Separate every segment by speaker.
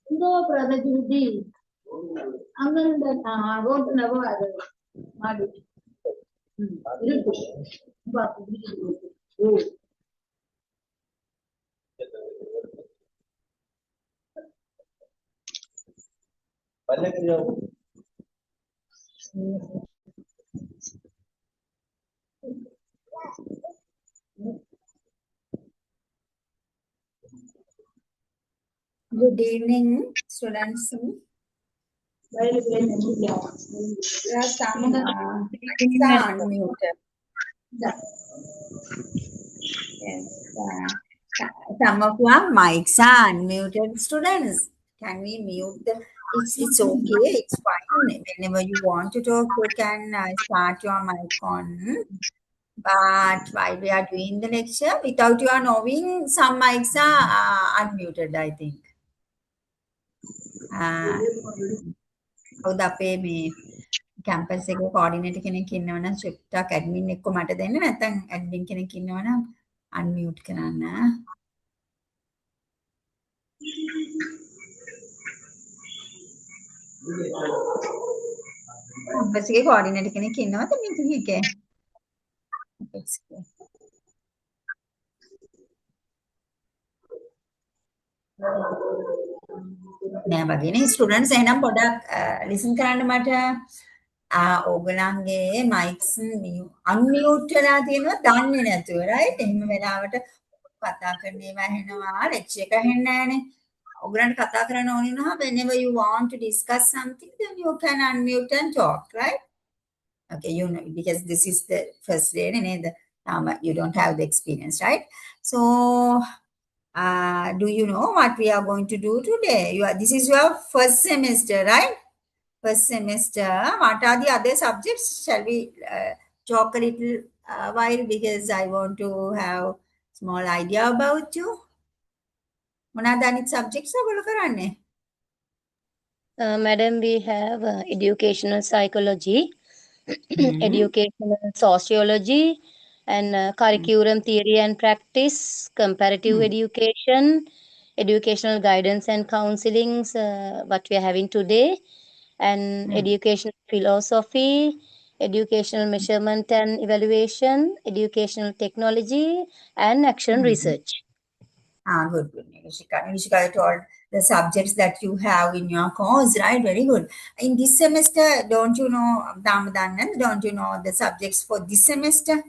Speaker 1: No, brother Judy. I'm going to go to Navada.
Speaker 2: Good evening, students. Yes, some mics are unmuted. Yes, some of your mics are unmuted, students. Can we mute the? It's okay. It's fine. Whenever you want to talk, you can start your mic on. But while we are doing the lecture, without your knowing, some mics are unmuted, I think. කවුද අපේ මේ campus එකේ coordinator කෙනෙක් ඉන්නවනම් චුට්ටක් admin එක්ක මට දෙන්න නැත්නම් ඇඩ්මින් කෙනෙක් ඉන්නවනම් අන්මියුට් කරන්න. කැම්පස් එකේ කෝඩිනේටර් කෙනෙක් ඉන්නවද මීටින් එකේ? නෑ වගේනේ ස්ටුඩන්ට්ස් එහෙනම් පොඩක් ලිසන් කරන්න මට ඕගලන්ගේ මයික්ස් අන්මියුට් වෙලා තියෙනවා දන්නේ නැතුව රයිට් එහෙම වෙලාවට කතා කරන ඒවා ඇහෙනවා ලෙක්චර් එක ඇහෙන්නේ නැහනේ ඔයගලන්ට කතා කරන්න ඕනේ නම් whenever you want to discuss something then you can unmute and talk right okay you know because this is the first day nේද you don't have the experience right so do you know what we are going to do today this is your first semester right first semester what are the other subjects shall we talk a little while because I want to have small idea about you මොනවාද අනිත් subjects ඔයගොල්ලෝ කරන්නේ
Speaker 3: Madam, we have educational psychology, educational sociology, and curriculum theory and practice, comparative education, educational guidance and counselings, what we are having today, and educational philosophy, educational measurement and evaluation, educational technology, and action research.
Speaker 2: Good. Nishika. Nishika told the subjects that you have in your course, right? Very good. In this semester, don't you know, Damadan, don't you know the subjects for this semester?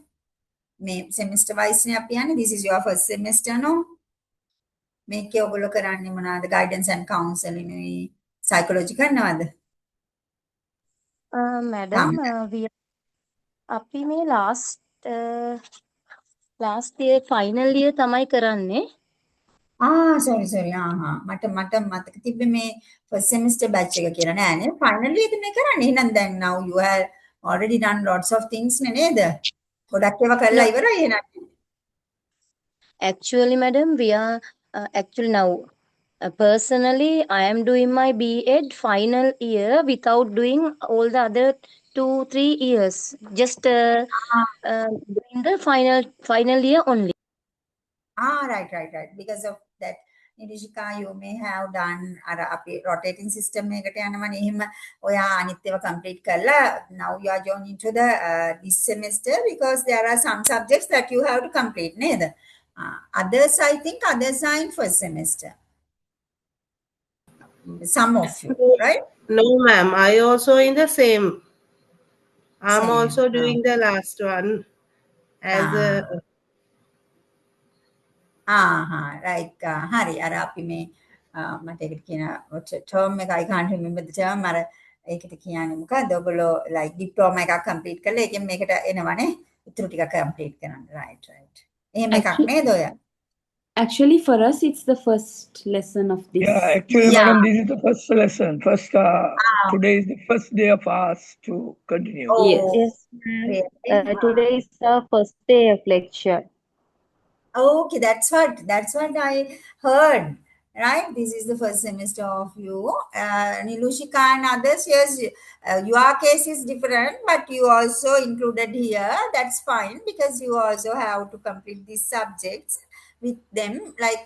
Speaker 2: Semester wise, this is your first semester, no? Make your the guidance and counseling, psychology,
Speaker 3: Madam, we අපි මේ last year final year තමයි කරන්නේ.
Speaker 2: sorry. මට මතක තිබ්බේ මේ first semester batch එක කියලා නෑනේ. Final year මේ කරන්නේ. එහෙනම් දැන් now you have already done lots of things නේද? ගොඩක් ඒවා කරලා ඉවරයි එහෙනම්.
Speaker 3: Actually, madam, we are actually now personally I am doing my B.Ed final year without doing all the other 2-3 years. Just doing the final year only.
Speaker 2: Right. Because of that, Nirishika, you may have done rotating system එකට යනවනේ එහෙම ඔයා අනිත් ඒවා complete කරලා now you are joining to the this semester because there are some subjects that you have to complete නේද? Others I think others are in first semester. Some of you, right?
Speaker 4: No, ma'am. I also in the same. I'm
Speaker 2: Same,
Speaker 4: also doing the last one as a.
Speaker 2: Like හරි අර අපි මේ මට ඒකට කියන term එක I can't remember the term අර ඒකට කියන්නේ මොකක්ද ඔයගොල්ලෝ like diploma එකක් complete කරලා ඒකෙන් මේකට එනවනේ ඉතුරු ටික complete කරන්න right එහෙම එකක් නේද ඔය
Speaker 5: Actually, for us, it's the first lesson of this.
Speaker 6: Yeah, actually, madam, this is the first lesson. Today is the first day of us to continue.
Speaker 3: Yes. Today is the first day of lecture.
Speaker 2: Okay, that's what I heard. Right, this is the first semester of you, Nilushika and others. Yes, your case is different, but you also included here. That's fine because you also have to complete these subjects with them, like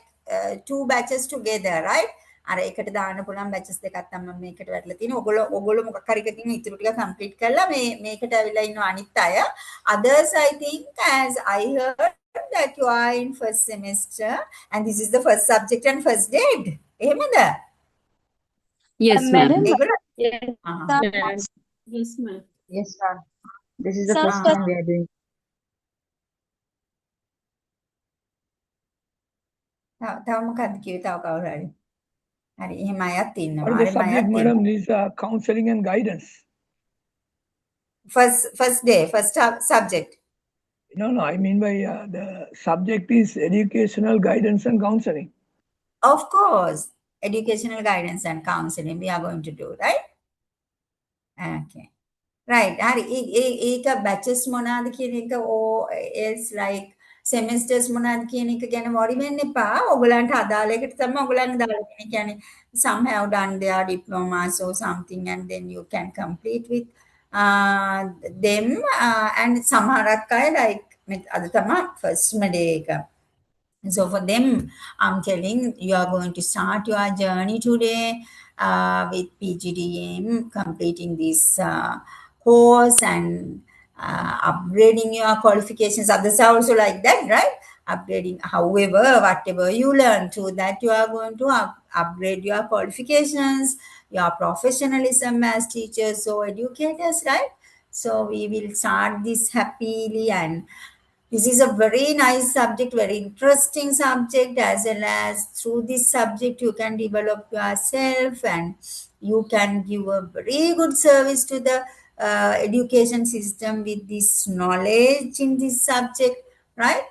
Speaker 2: 2 batches together, right? අර එකට දාන්න පුළුවන් batches දෙකක් තමයි මේකට වැටලා තියෙන්නේ. ඔගොල්ලෝ මොකක් හරි එකකින් ඉතුරු ටික complete කරලා මේකට ඇවිල්ලා ඉන්න අනිත් අය. Others I think as I heard that you are in first semester and this is the first subject and first date. එහෙමද?
Speaker 5: Yes, ma'am.
Speaker 3: Yes,
Speaker 5: Yes, ma'am.
Speaker 7: Yes, ma'am. This is the
Speaker 3: Some
Speaker 7: first time we are doing.
Speaker 2: තව මොකක්ද කිව්වේ තව කවුරු හරි? හරි එහෙම අයත් ඉන්නවා.
Speaker 6: What is the subject, madam? This is counseling and guidance.
Speaker 2: First day, first subject.
Speaker 6: No, I mean by the subject is educational guidance and counseling.
Speaker 2: Of course, educational guidance and counseling we are going to do, right? Okay. Right. හරි ඒක batches මොනවාද කියන එක or else like semesters මොනවාද කියන එක ගැන worry වෙන්න එපා. ඔයගලන්ට අදාළ එකට තමයි ඔයගලන්ට දාලා තියෙන්නේ. කියන්නේ some have done their diplomas or something and then you can complete with them and සමහරක් අය like අද තමයි first day එක. So for them, I'm telling you are going to start your journey today with PGDM, completing this course and upgrading your qualifications. Others are also like that, right? upgrading. However, whatever you learn, through that you are going to upgrade your qualifications, your professionalism as teachers or educators, right? So we will start this happily, and this is a very nice subject, very interesting subject, as well as through this subject you can develop yourself and you can give a very good service to the education system with this knowledge in this subject, right?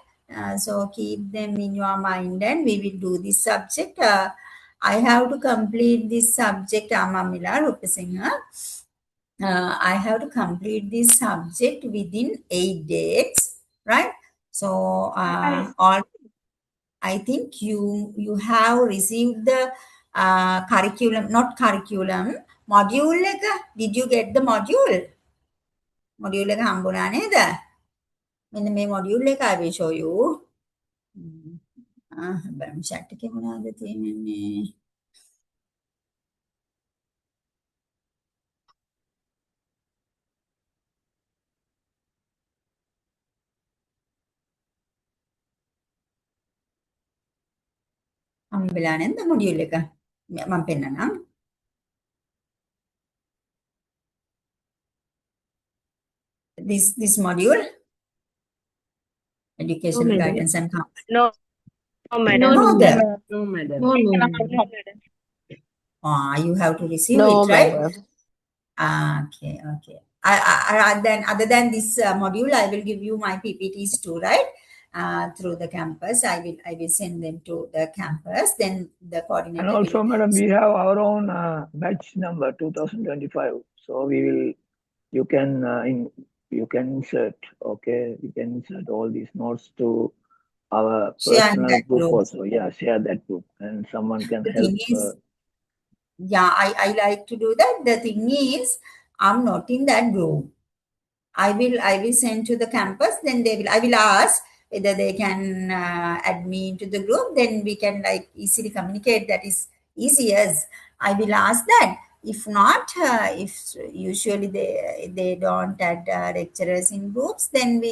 Speaker 2: So keep them in your mind and we will do this subject. I have to complete this subject, Amamila Rupasingha. I have to complete this subject within 8 days, right? So all I think you have received the curriculum, not curriculum, module එක. Did you get the module? Module එක හම්බුණා නේද? මෙන්න මේ module එක I will show you. බලමු chat එකේ මොනවද තියෙන්නේ. හම්බෙලා නැද්ද module එක? මම පෙන්නනම්. This module, educational guidance and counseling.
Speaker 7: No, madam.
Speaker 2: No, there.
Speaker 7: No, madam.
Speaker 1: No, no, no.
Speaker 2: You have to receive
Speaker 7: No,
Speaker 2: it, right?
Speaker 7: madam.
Speaker 2: Okay. Other than this module, I will give you my PPTs too, right? Through the campus, I will send them to the campus. Then the coordinator.
Speaker 6: And also, madam, we have our own batch number 2025. So you can insert. Okay, you can insert all these notes to our personal group also. Yeah, share that group, and someone can help.
Speaker 2: Yeah, I like to do that. The thing is, I'm not in that group. I will send to the campus. Then I will ask whether they can add me into the group. Then we can like easily communicate. That is easy as I will ask that. If not, if usually they don't add lecturers in groups, then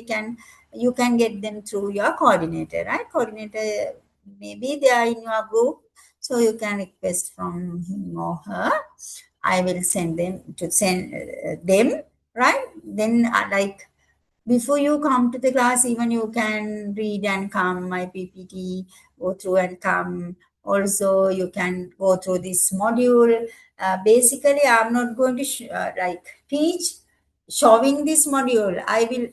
Speaker 2: you can get them through your coordinator, right? Coordinator, maybe they are in your group. So you can request from him or her. I will send them, right? Then like before you come to the class, even you can read and come my PPT, go through and come. Also, you can go through this module. Basically, I'm not going to teach showing this module.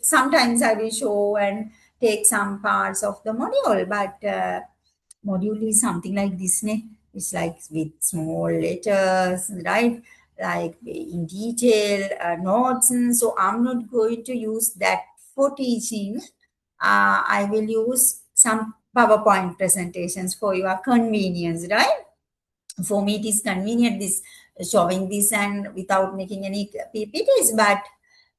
Speaker 2: Sometimes I will show and take some parts of the module, but module is something like this, ne? It's like with small letters, right? Like in detail, notes. And so I'm not going to use that for teaching. I will use some PowerPoint presentations for your convenience, right? For me, it is convenient this showing this and without making any PPTs, but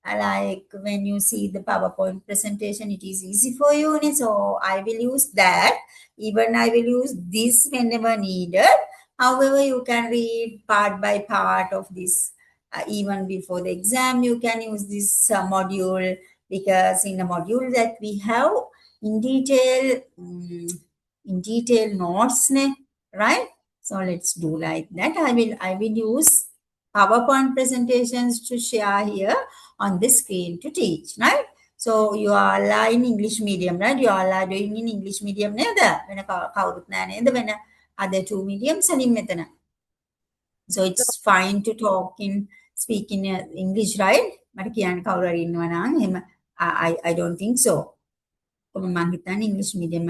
Speaker 2: like when you see the PowerPoint presentation, it is easy for you. So I will use that. Even I will use this whenever needed. However, you can read part by part of this. Even before the exam, you can use this module, because in a module that we have in detail notes, right? So let's do like that. I will use PowerPoint presentations to share here on the screen to teach, right? So you are all in English medium, right? You are all doing in English medium neda. When other two mediums and so it's fine to speak in English, right? I don't think so. English medium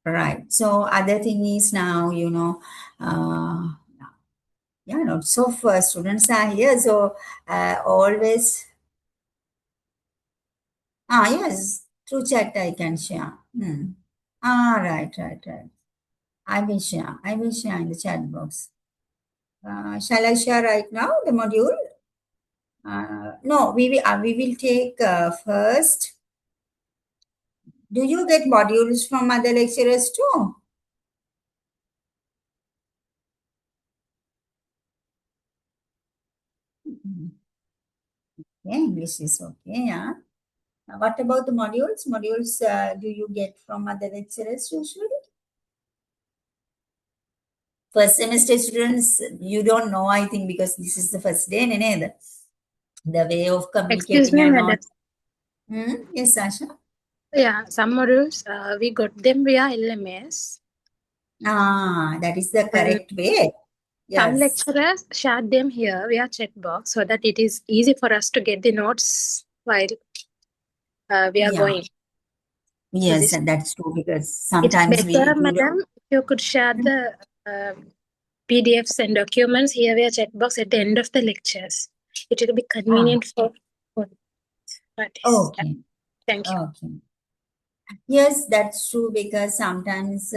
Speaker 2: right. So other thing is now, lots of students are here. So always, yes, through chat I can share. Right. I will share in the chat box. Shall I share right now the module? No, we will take first. Do you get modules from other lecturers too? English is okay, yeah. What about the modules? Modules do you get from other lecturers usually? First semester students, you don't know, I think, because this is the first day, neither. The way of
Speaker 8: Excuse
Speaker 2: communicating
Speaker 8: me,
Speaker 2: are
Speaker 8: madam.
Speaker 2: not. Yes, Sasha.
Speaker 8: Yeah, some modules we got them via LMS.
Speaker 2: That is the
Speaker 8: And
Speaker 2: correct way.
Speaker 8: some
Speaker 2: Yes.
Speaker 8: lecturers shared them here via chat box so that it is easy for us to get the notes while we are
Speaker 2: Yeah.
Speaker 8: going.
Speaker 2: Yes,
Speaker 8: So
Speaker 2: and that's true because
Speaker 8: it's
Speaker 2: sometimes
Speaker 8: better,
Speaker 2: we
Speaker 8: madam, if you could share the PDFs and documents here via chat box at the end of the lectures. It will be convenient for parties.
Speaker 2: Okay.
Speaker 8: Thank you.
Speaker 2: Okay. Yes, that's true because sometimes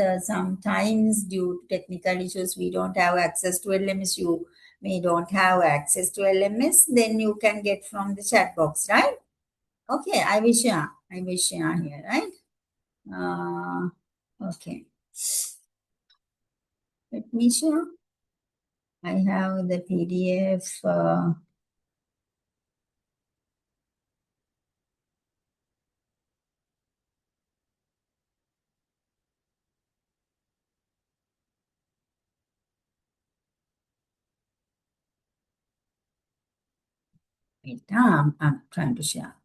Speaker 2: due to technical issues, we don't have access to LMS. You may don't have access to LMS, then you can get from the chat box, right? Okay, I wish you are here, right? Okay. Let me show. I have the PDF. Wait, I'm trying to share.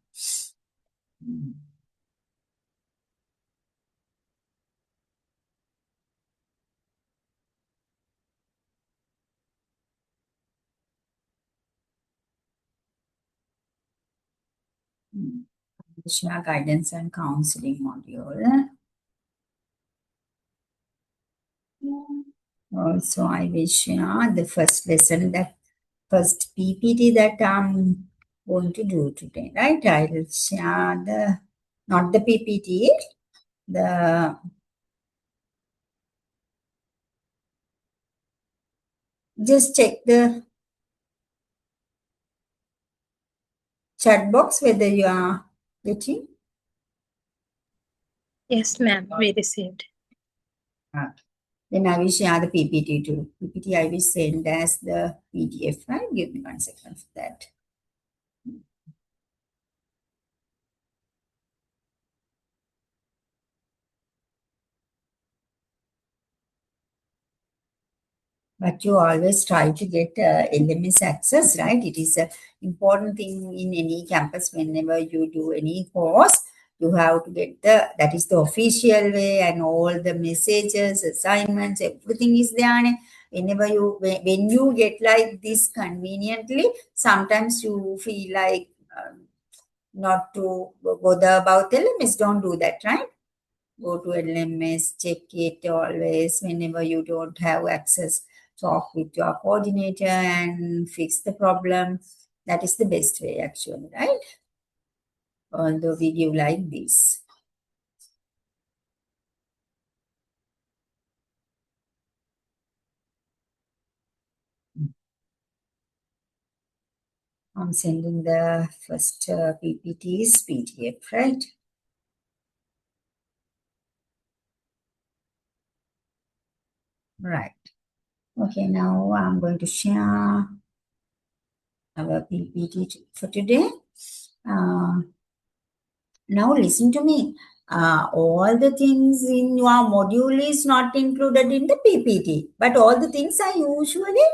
Speaker 2: Share guidance and counseling module. Also, I will share the first lesson, that first PPT that I'm going to do today, right? I will share the, not the PPT, just check the chat box whether you are getting.
Speaker 8: Yes, ma'am, we received.
Speaker 2: Then I will share the PPT too. PPT I will send as the PDF, right? Give me 1 second for that. But you always try to get LMS access, right? It is an important thing in any campus. Whenever you do any course, you have to get that is the official way, and all the messages, assignments, everything is there. Whenever when you get like this conveniently, sometimes you feel like not to bother about LMS. Don't do that, right? Go to LMS, check it always. Whenever you don't have access, talk with your coordinator and fix the problem. That is the best way, actually, right? Although we give like this. I'm sending the first PPT's PDF, right? Right. Okay, now I'm going to share our PPT for today. Now listen to me. All the things in your module is not included in the PPT, but all the things are usually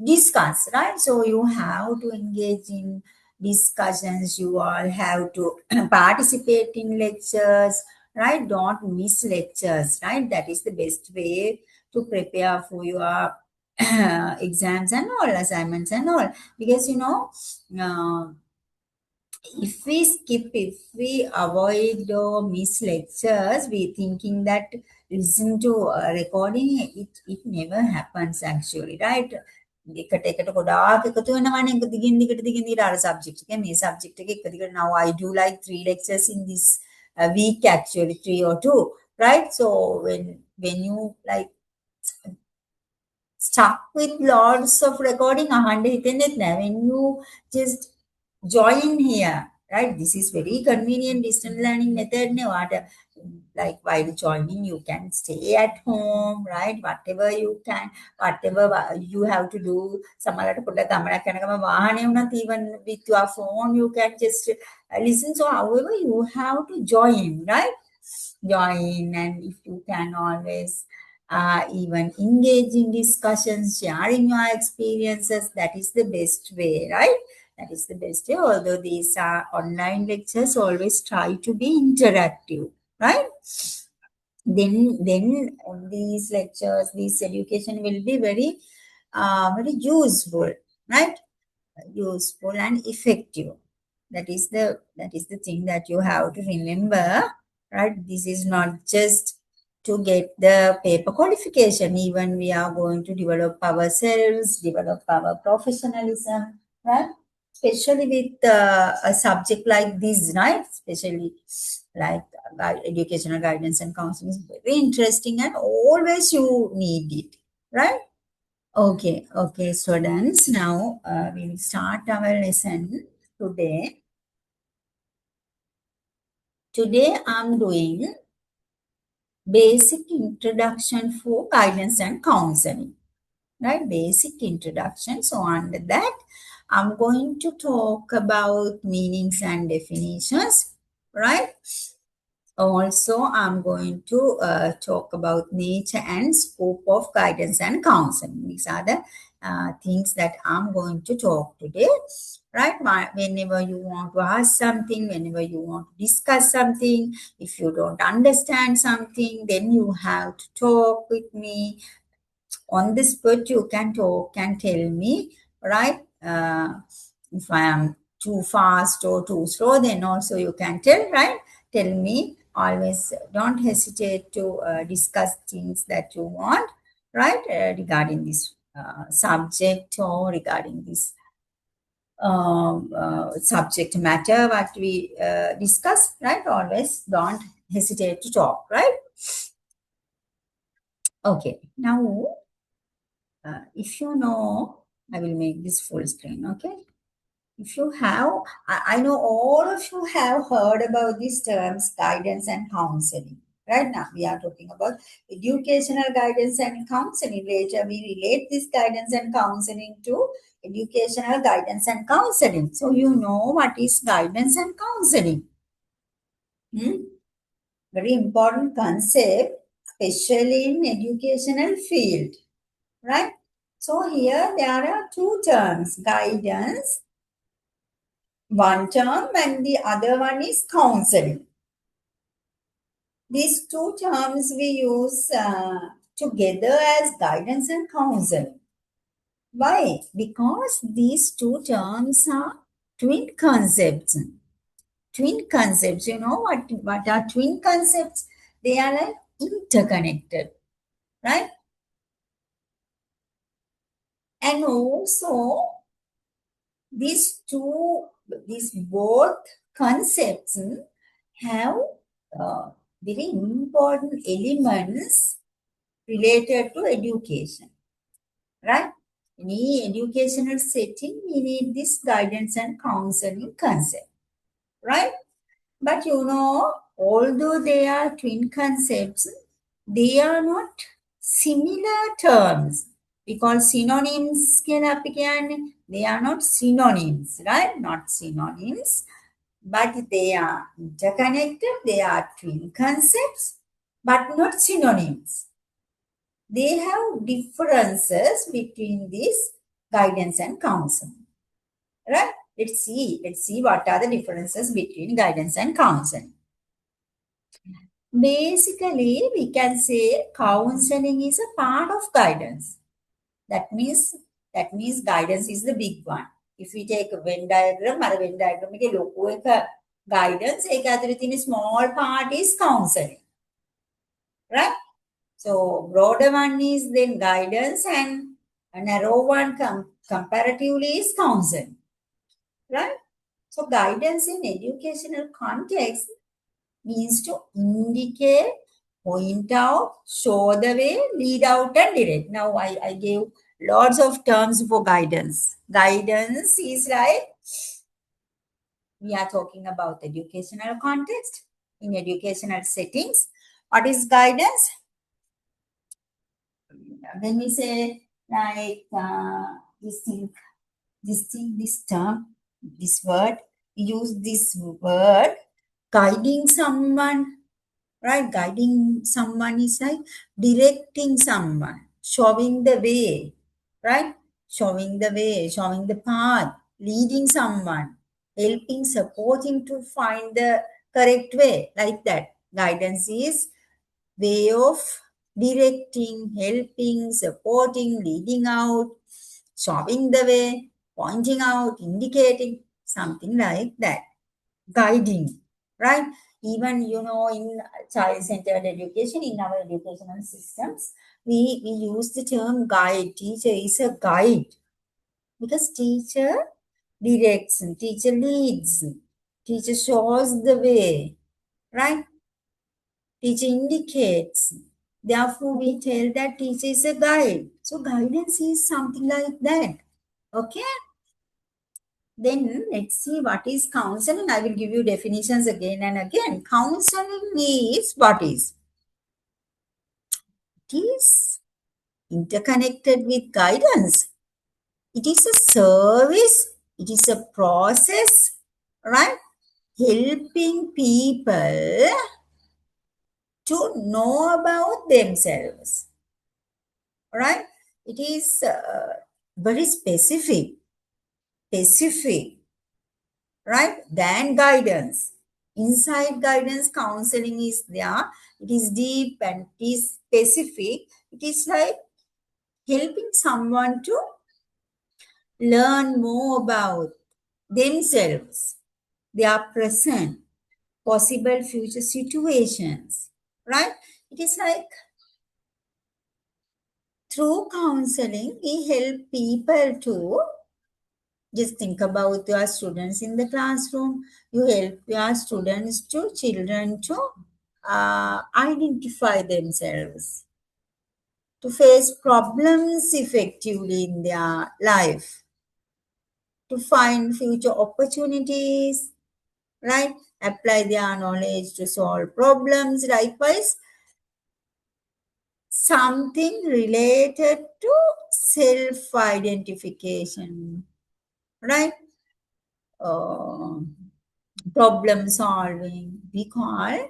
Speaker 2: discussed, right? So you have to engage in discussions. You all have to participate in lectures, right? Don't miss lectures, right? That is the best way to prepare for your exams and all, assignments and all. Because, if we avoid or miss lectures, we thinking that listen to recording, it never happens actually, right? එකට ගොඩාක් එකතු වෙනවනේ දිගින් දිගට අර subject එක මේ subject එක එක දිගට. Now I do like 3 lectures in this week, actually 3 or 2, right? So when you like stuck with lots of recording, when you just join here, right? This is very convenient distance learning method. Like while joining, you can stay at home, right? Whatever you can, whatever you have to do. Even with your phone, you can just listen. So, however, you have to join, right? Join, and if you can always even engage in discussions, sharing your experiences, that is the best way, right? That is the best way. Although these are online lectures, always try to be interactive, right? Then these lectures, this education will be very useful, right? Useful and effective. That is the thing that you have to remember, right? This is not just to get the paper qualification. Even we are going to develop ourselves, develop our professionalism, right? Especially with a subject like this, right? Especially like educational guidance and counseling is very interesting, and always you need it, right? Okay, students. Now we'll start our lesson today. Today I'm doing basic introduction for guidance and counseling, right? Basic introduction. So under that, I'm going to talk about meanings and definitions, right? Also, I'm going to talk about nature and scope of guidance and counseling. These are the things that I'm going to talk today, right? Whenever you want to ask something, whenever you want to discuss something, if you don't understand something, then you have to talk with me. On the spot, you can talk and tell me, right? If I am too fast or too slow, then also you can tell, right? Tell me. Always don't hesitate to discuss things that you want, right? Regarding this subject or regarding this subject matter what we discuss, right? Always don't hesitate to talk, right? Okay, now if you know, I will make this full screen, okay? If you have, I know all of you have heard about these terms, guidance and counseling. Right now, we are talking about educational guidance and counseling. Later, we relate this guidance and counseling to educational guidance and counseling. So, you know what is guidance and counseling. Very important concept, especially in educational field. Right? So, here there are two terms, guidance, one term, and the other one is counseling. These two terms we use together as guidance and counseling. Why? Because these two terms are twin concepts. Twin concepts, you know what are twin concepts? They are like interconnected, right? And also, these both concepts have very important elements related to education, right? Any educational setting, we need this guidance and counseling concept, right? But you know, although they are twin concepts, they are not similar terms. We call synonyms. They are not synonyms, right? Not synonyms, but they are interconnected. They are twin concepts, but not synonyms. They have differences between this guidance and counseling, right? Let's see what are the differences between guidance and counseling. Basically, we can say counseling is a part of guidance. That means guidance is the big one. If we take a Venn diagram, එක ලොකු එක guidance, ඒක ඇතුලේ තියෙන small part is counseling. Right? So broader one is then guidance, and a narrow one comparatively is counseling. Right? So guidance in educational context means to indicate, point out, show the way, lead out, and direct. Now I gave lots of terms for guidance. Guidance is like We are talking about educational context. In educational settings, what is guidance? When we say like this term, this word, we use this word guiding someone, right? Guiding someone is like directing someone, showing the way, right? Showing the way, showing the path, leading someone, helping, supporting to find the correct way, like that. Guidance is way of directing, helping, supporting, leading out, showing the way, pointing out, indicating, something like that. Guiding, right? Even, in child-centered education, in our educational systems, we use the term guide. Teacher is a guide because teacher directs, teacher leads, teacher shows the way, right? Teacher indicates. Therefore, we tell that teacher is a guide. So guidance is something like that. Okay? Then let's see what is counseling. I will give you definitions again and again. Counseling is what is? It is interconnected with guidance. It is a service. It is a process, right? Helping people to know about themselves, right? It is very specific, right? Than guidance. Inside guidance, counseling is there. It is deep and it is specific. It is like helping someone to learn more about themselves, their present, possible future situations, right? It is like through counseling, we help people to just think about your students in the classroom. You help your children to identify themselves, to face problems effectively in their life, to find future opportunities, right? Apply their knowledge to solve problems. Likewise, something related to self-identification, right? Problem solving, we call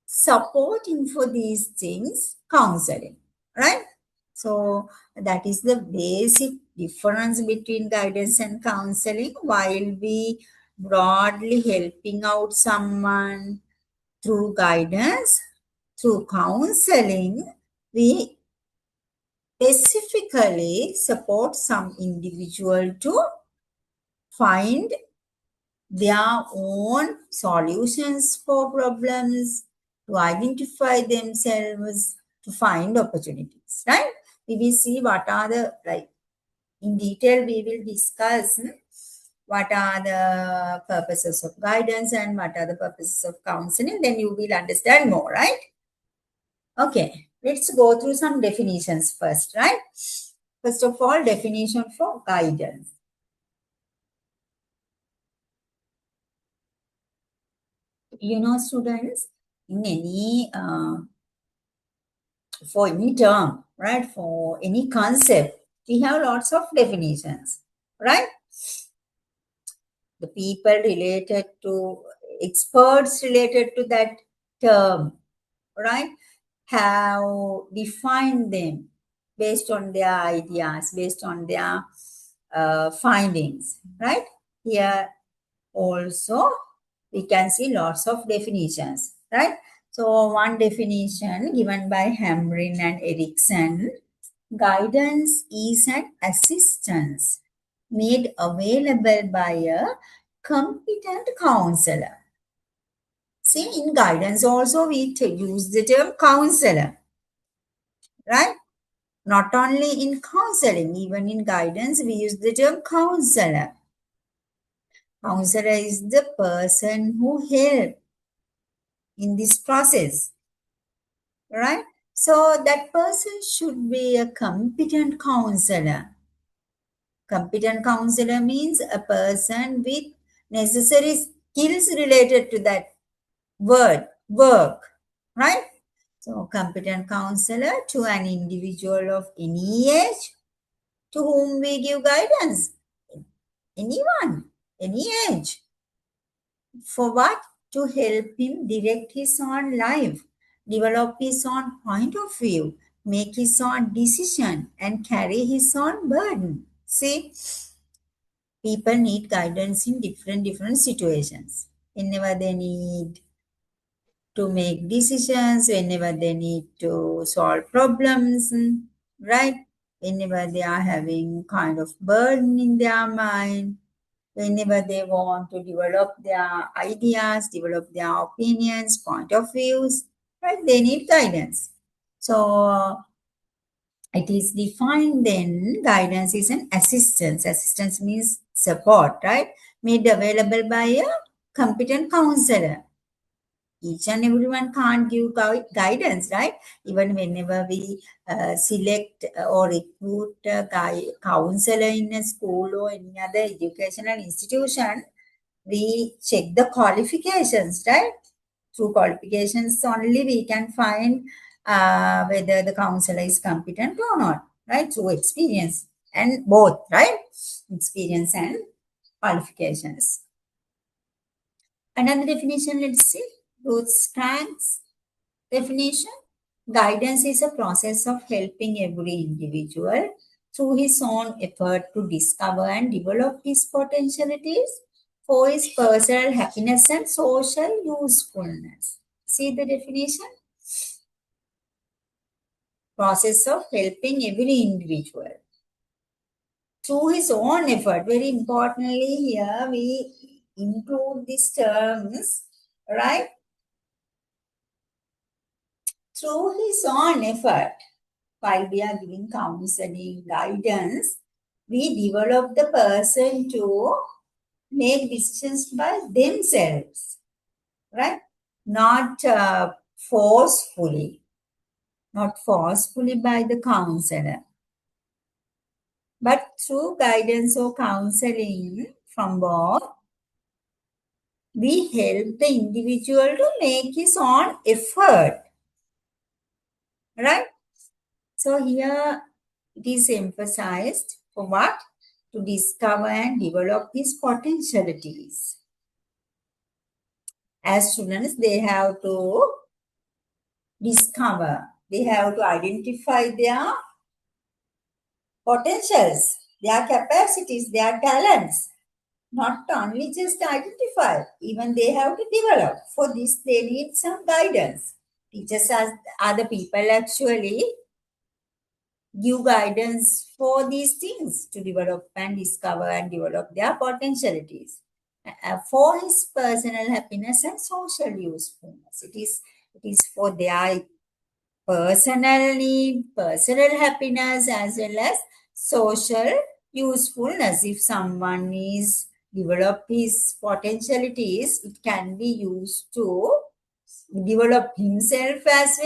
Speaker 2: supporting for these things counseling, right? So that is the basic difference between guidance and counseling. While we broadly helping out someone through guidance, through counseling, we specifically support some individual to find their own solutions for problems, to identify themselves, to find opportunities, right? We will see what are the, like, in detail, we will discuss what are the purposes of guidance and what are the purposes of counseling. Then you will understand more, right? Okay, let's go through some definitions first, right? First of all, definition for guidance. Students, in any for any term, right, for any concept, we have lots of definitions, right? The people related to, experts related to that term, right, have defined them based on their ideas, based on their findings, right? Here also we can see lots of definitions, right? So one definition given by Hamrin and Erickson: guidance is an assistance made available by a competent counselor. See, in guidance also we use the term counselor, right? Not only in counseling, even in guidance we use the term counselor. Counselor is the person who helps in this process, right? So that person should be a competent counselor. Competent counselor means a person with necessary skills related to that work, right? So, competent counselor to an individual of any age to whom we give guidance. Anyone, any age. For what? To help him direct his own life, develop his own point of view, make his own decision, and carry his own burden. See, people need guidance in different situations. Whenever they need to make decisions, whenever they need to solve problems, right? Whenever they are having kind of burden in their mind, whenever they want to develop their ideas, develop their opinions, point of views, right? They need guidance. So it is defined then, guidance is an assistance. Assistance means support, right? Made available by a competent counselor. Each and everyone can't give guidance, right? Even whenever we select or recruit a counselor in a school or any other educational institution, we check the qualifications, right? Through qualifications only we can find whether the counselor is competent or not, right? Through experience and both, right? Experience and qualifications. Another definition, let's see. Ruth's strengths definition. Guidance is a process of helping every individual through his own effort to discover and develop his potentialities for his personal happiness and social usefulness. See the definition? Process of helping every individual through his own effort. Very importantly here we include these terms, right? Through his own effort. While we are giving counseling guidance, we develop the person to make decisions by themselves, right? Not forcefully by the counselor, but through guidance or counseling from both, we help the individual to make his own effort, right? So here it is emphasized for what? To discover and develop his potentialities. As students, they have to discover, they have to identify their potentials, their capacities, their talents. Not only just identify, even they have to develop. For this, they need some guidance. Teachers are the people actually give guidance for these things to develop and discover and develop their potentialities for his personal happiness and social usefulness. It is for their personal need, personal happiness as well as social usefulness. If someone is develop his potentialities, it can be used to develop himself as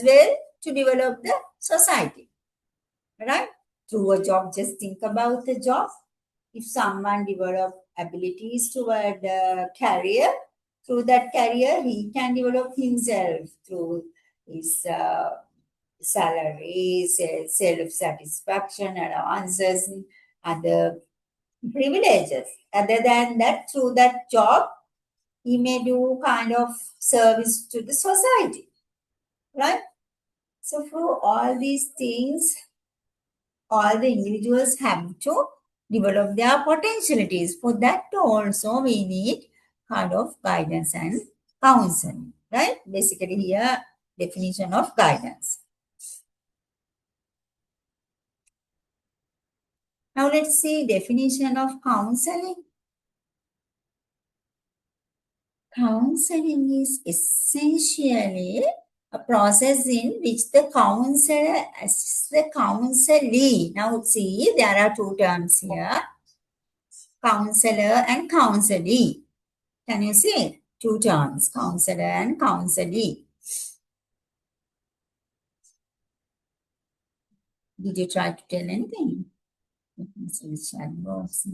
Speaker 2: well to develop the society, right? Through a job, just think about the job. If someone develop abilities toward a career, through that career, he can develop himself through his salaries, self-satisfaction, allowances, and other privileges. Other than that, through that job, he may do kind of service to the society, right? So for all these things, all the individuals have to develop their potentialities. For that also we need kind of guidance and counseling, right? Basically here, definition of guidance. Now let's see definition of counseling. Counseling is essentially a process in which the counselor assists the counselee. Now see, there are two terms here, counselor and counselee. Can you see? Two terms, counselor and counselee. Did you try to tell anything? Let me see the chat box.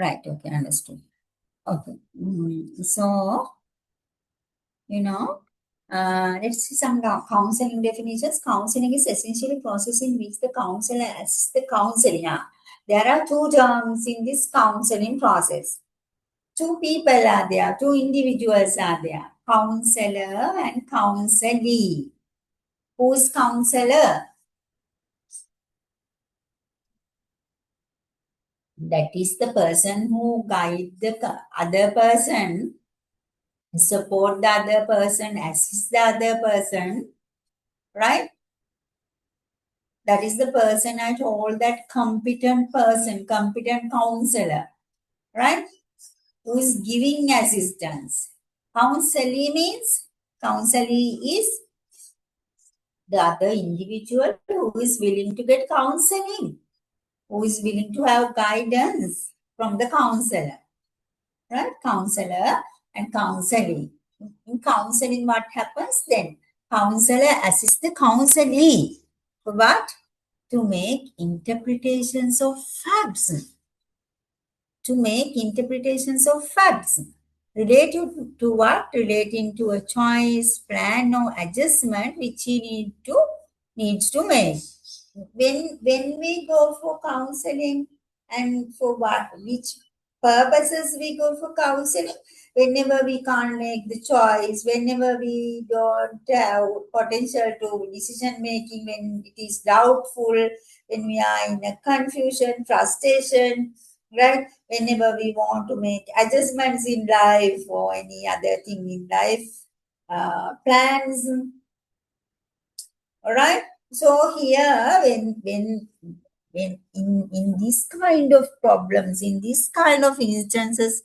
Speaker 2: Right, okay, understood. Okay. So, let's see some counseling definitions. Counseling is essentially process in which the counselor assists the counseling. There are two terms in this counseling process. Two people are there, two individuals are there. Counselor and counselee. Who is counselor? That is the person who guides the other person, support the other person, assist the other person, right? That is the person I told, that competent person, competent counselor, right? Who is giving assistance. Counselee means, counselee is the other individual who is willing to get counseling, who is willing to have guidance from the counselor, right? Counselor and counselee. In counseling, what happens then? Counselor assists the counselee. For what? To make interpretations of facts. To make interpretations of facts. Related to what? Relating to a choice, plan, or adjustment which he needs to make. When we go for counseling, and for what, which purposes we go for counseling? Whenever we can't make the choice, whenever we don't have potential to decision making, when it is doubtful, when we are in a confusion, frustration, right? Whenever we want to make adjustments in life or any other thing in life, plans, all right? So here, when in this kind of problems, in this kind of instances,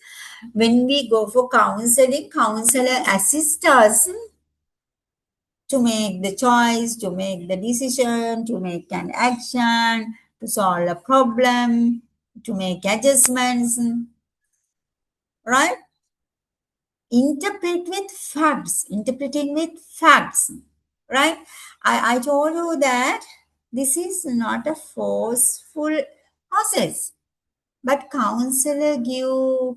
Speaker 2: when we go for counseling, counselor assists us to make the choice, to make the decision, to make an action, to solve a problem, to make adjustments, right? Interpreting with facts, right? I told you that this is not a forceful process, but counselor give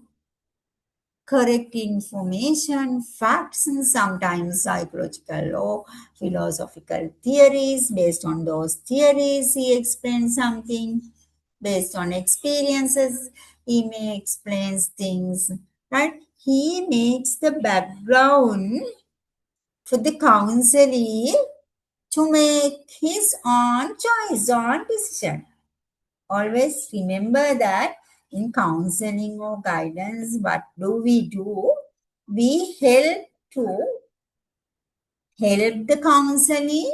Speaker 2: correct information, facts, and sometimes psychological or philosophical theories. Based on those theories, he explains something. Based on experiences, he may explain things, right? He makes the background for the counselee to make his own choice, own decision. Always remember that in counseling or guidance, what do? We help the counselee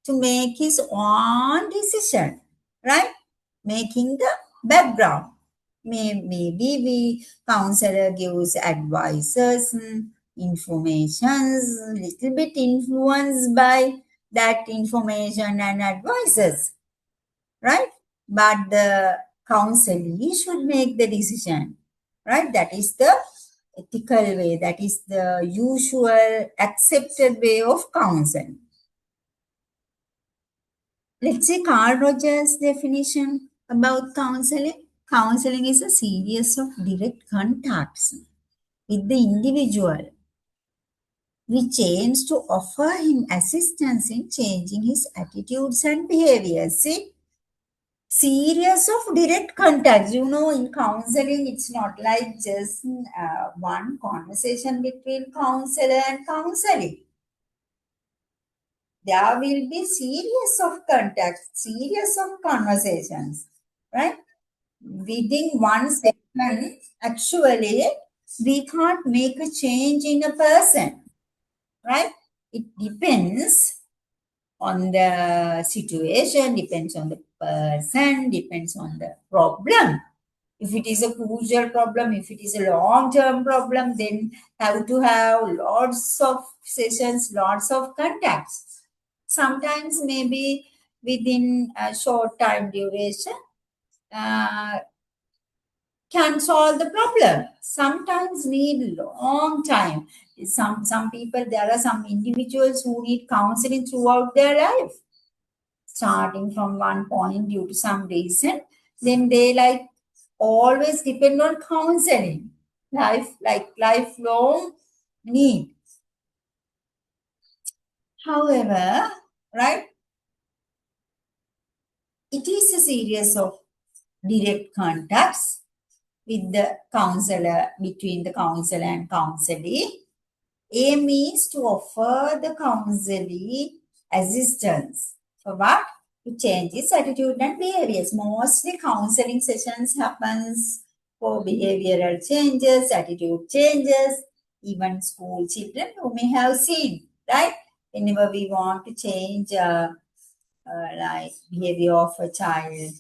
Speaker 2: to make his own decision, right? Making the background. Maybe we counselor gives advices, informations, little bit influenced by that information and advices, right? But the counselee should make the decision, right? That is the ethical way. That is the usual accepted way of counseling. Let's see Carl Rogers' definition about counseling. Counseling is a series of direct contacts with the individual which aims to offer him assistance in changing his attitudes and behaviors. See, series of direct contacts. In counseling, it's not like just one conversation between counselor and counselee. There will be series of contacts, series of conversations, right? Within one segment, actually, we can't make a change in a person, right? It depends on the situation, depends on the person, depends on the problem. If it is a crucial problem, if it is a long-term problem, then have to have lots of sessions, lots of contacts. Sometimes maybe within a short time duration can solve the problem. Sometimes need long time. Some people, there are some individuals who need counseling throughout their life, starting from one point due to some reason, then they like always depend on counseling, lifelong need. However, right, it is a series of direct contacts with the counselor, between the counselor and counselee. Aim is to offer the counselee assistance for what? To change his attitude and behaviors. Mostly counseling sessions happens for behavioral changes, attitude changes, even school children you may have seen, right? Whenever we want to change like behavior of a child,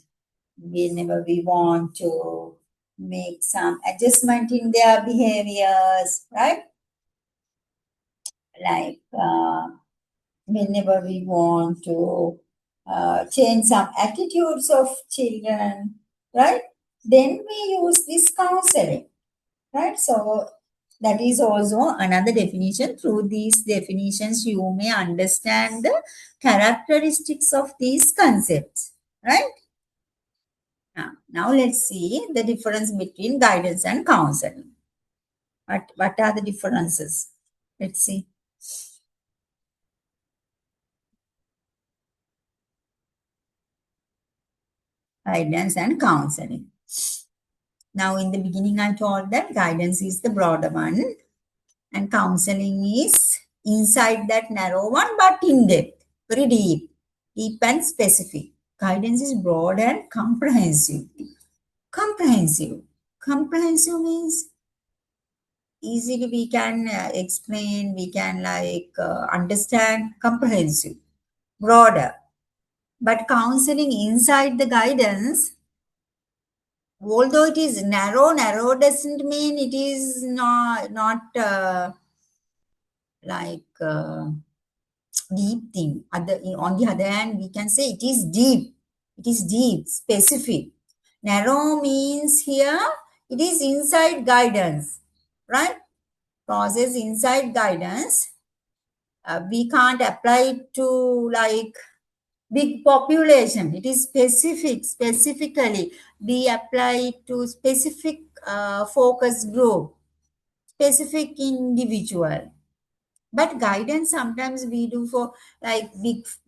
Speaker 2: whenever we want to make some adjustment in their behaviors, right? Like whenever we want to change some attitudes of children, right? Then we use this counseling, right? So that is also another definition. Through these definitions, you may understand the characteristics of these concepts, right? Now let's see the difference between guidance and counseling. What are the differences? Let's see. Guidance and counseling. Now, in the beginning, I told that guidance is the broader one and counseling is inside that narrow one, but in depth, very deep and specific. Guidance is broad and comprehensive. Comprehensive means easily we can explain, we can understand. Comprehensive, broader. But counseling inside the guidance, although it is narrow doesn't mean it is not deep thing. On the other hand, we can say it is deep. It is deep, specific. Narrow means here it is inside guidance, right? Process inside guidance. We can't apply it to like big population. It is specific. Specifically, we apply it to specific focus group, specific individual. But guidance sometimes we do for like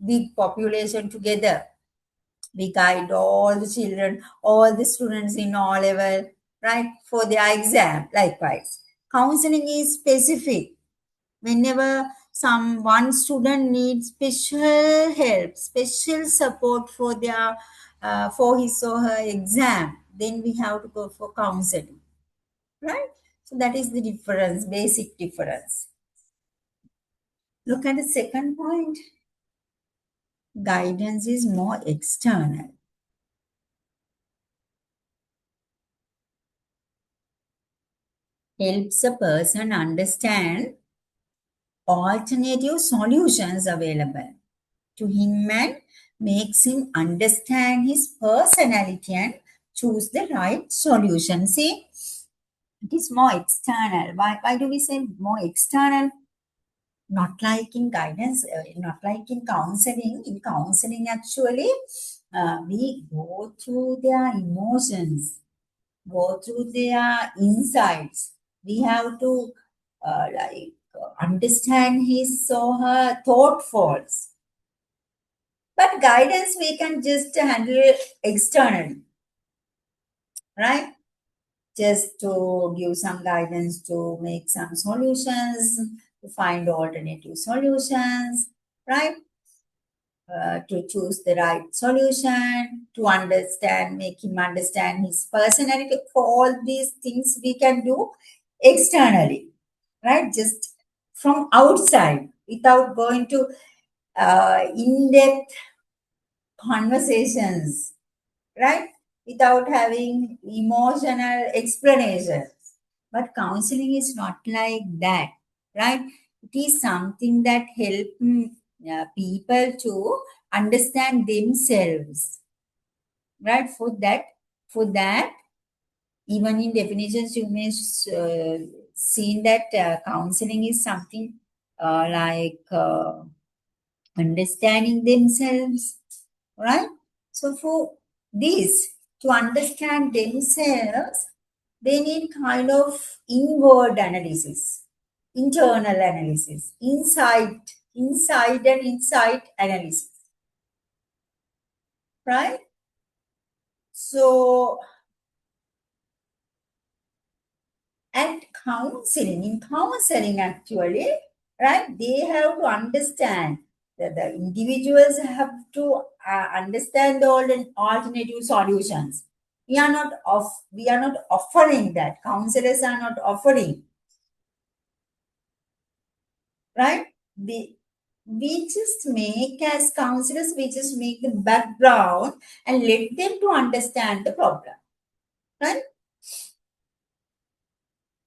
Speaker 2: big population together. We guide all the children, all the students in all level, right, for their exam. Likewise, counseling is specific. Whenever one student needs special help, special support for their for his or her exam, then we have to go for counseling, right? So that is the difference, basic difference. Look at the second point. Guidance is more external. Helps a person understand alternative solutions available to him and makes him understand his personality and choose the right solution. See, it is more external. Why do we say more external? Not like in guidance, not like in counseling. In counseling, actually, we go through their emotions, go through their insights. We have to understand his or her thought faults. But guidance, we can just handle it externally, right? Just to give some guidance, to make some solutions, to find alternative solutions, right? To choose the right solution, to understand, make him understand his personality. For all these things we can do externally, right? Just from outside, without going to in-depth conversations, right? without having emotional explanations. But counseling is not like that, right? It is something that helps people to understand themselves, right? For that, even in definitions, you may see that counseling is something like understanding themselves, right? So for this, to understand themselves, they need kind of inward analysis, internal analysis, inside and inside analysis, right? So, and in counseling actually, right, they have to understand that the individuals have to understand all the alternative solutions. We are not offering that. Counselors are not offering, right? We just make, as counselors, we just make the background and let them to understand the problem, right?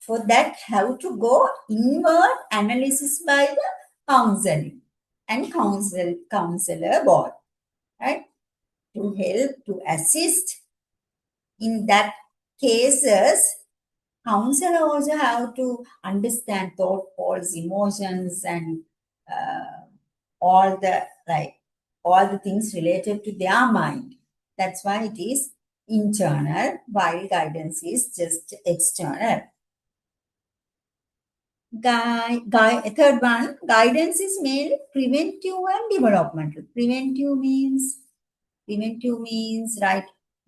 Speaker 2: For that, have to go inward analysis by the counseling and counselor board, right? To help, to assist in that cases, counselor also have to understand thought, thoughts, emotions, and all the things related to their mind. That's why it is internal, while guidance is just external. Third one, guidance is mainly preventive and developmental. Preventive means, right,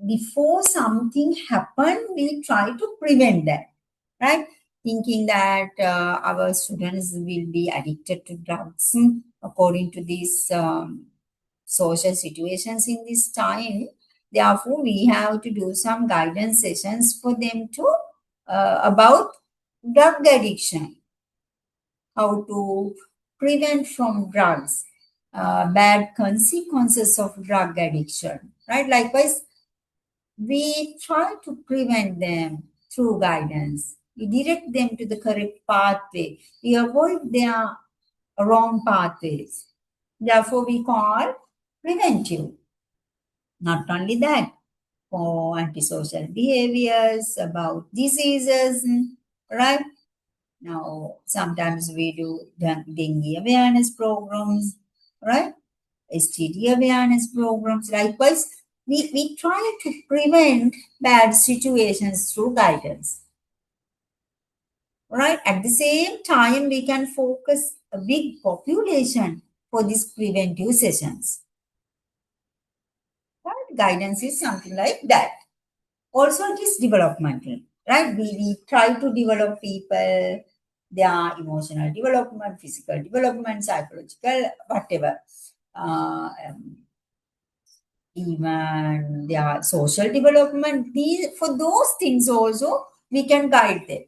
Speaker 2: before something happen, we try to prevent that, right? Thinking that our students will be addicted to drugs according to these social situations in this time. Therefore, we have to do some guidance sessions for them to about drug addiction, how to prevent from drugs, bad consequences of drug addiction, right? Likewise, we try to prevent them through guidance. We direct them to the correct pathway. We avoid their wrong pathways. Therefore, we call preventive. Not only that, for antisocial behaviors, about diseases, right? Now, sometimes we do dengue awareness programs, right? STD awareness programs. Likewise, we try to prevent bad situations through guidance, right? At the same time, we can focus a big population for these preventive sessions. Right? Guidance is something like that. Also, it is developmental, right? We try to develop people, their emotional development, physical development, psychological, whatever. Even their social development. For those things also, we can guide them.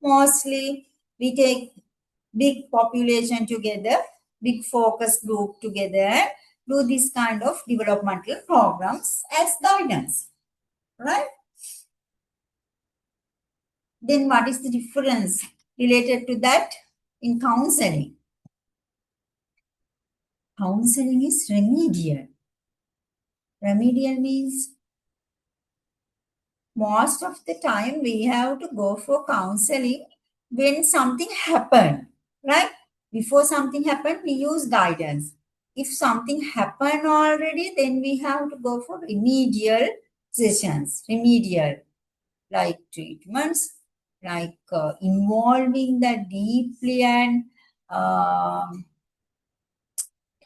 Speaker 2: Mostly, we take big population together, big focus group together, do this kind of developmental programs as guidance, right? Then what is the difference related to that in counseling? Counseling is remedial. Remedial means most of the time we have to go for counseling when something happened, right? Before something happened, we use guidance. If something happened already, then we have to go for remedial sessions, remedial, like treatments, like involving that deeply and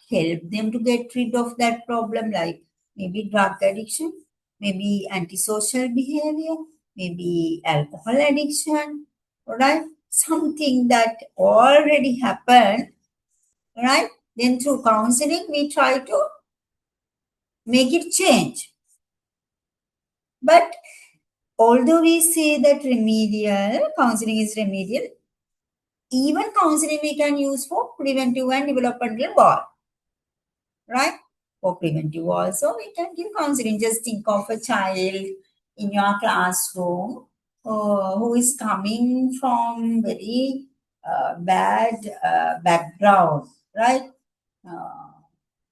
Speaker 2: help them to get rid of that problem, like maybe drug addiction, maybe antisocial behavior, maybe alcohol addiction, right? Something that already happened, right? Then through counseling, we try to make it change. But although we say that counseling is remedial, even counseling we can use for preventive and developmental goal, right? For preventive also, we can give counseling. Just think of a child in your classroom who is coming from very bad background, right?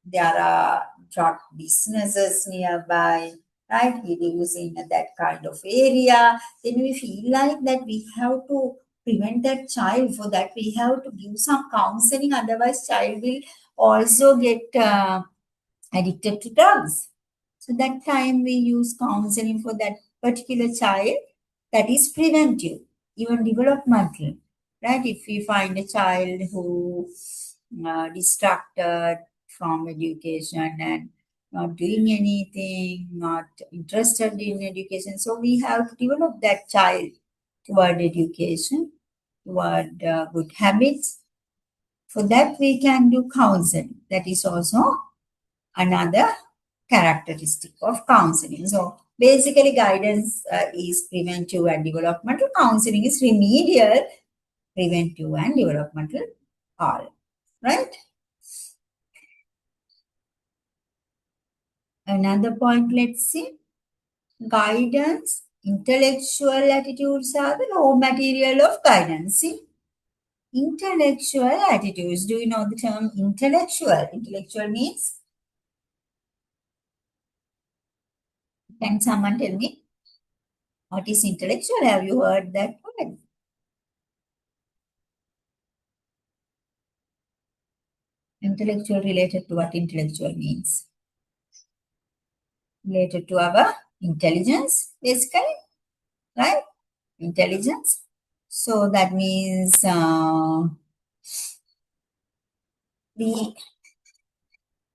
Speaker 2: There are drug businesses nearby, right? He lives in that kind of area. Then we feel like that we have to prevent that child. For that, we have to give some counseling. Otherwise, child will also get addicted to drugs. So that time we use counseling for that particular child. That is preventive, even developmental, right? If we find a child who distracted from education and not doing anything, not interested in education, so we have to develop that child toward education, toward good habits. For that, we can do counseling. That is also another characteristic of counseling. So basically, guidance is preventive and developmental. Counseling is remedial, preventive and developmental all. Right? Another point, let's see. Guidance, intellectual attitudes are the raw material of guidance. See? Intellectual attitudes. Do you know the term intellectual? Intellectual means? Can someone tell me? What is intellectual? Have you heard that word? Intellectual related to what intellectual means? Related to our intelligence, basically, right? Intelligence. So that means we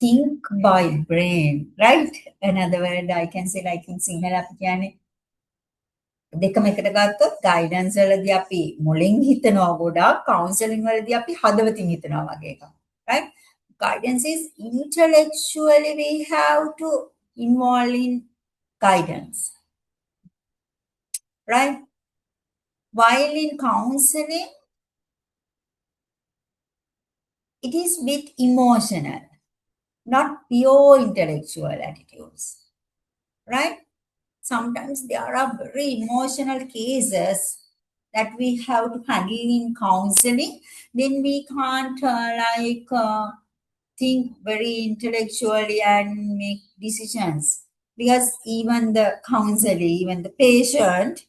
Speaker 2: think by brain, right? Another word I can say like in Sinhala අපි කියන්නේ දෙකම එකට ගත්තොත් guidance වලදී අපි මොලෙන් හිතනවා ගොඩාක් counseling වලදී අපි හදවතින් හිතනවා වගේ එකක්, right? Guidance is intellectually we have to involve in guidance, right? While in counseling, it is bit emotional, not pure intellectual attitudes, right? Sometimes there are very emotional cases that we have to handle in counseling. Then we can't think very intellectually and make decisions, because even the counselor, even the patient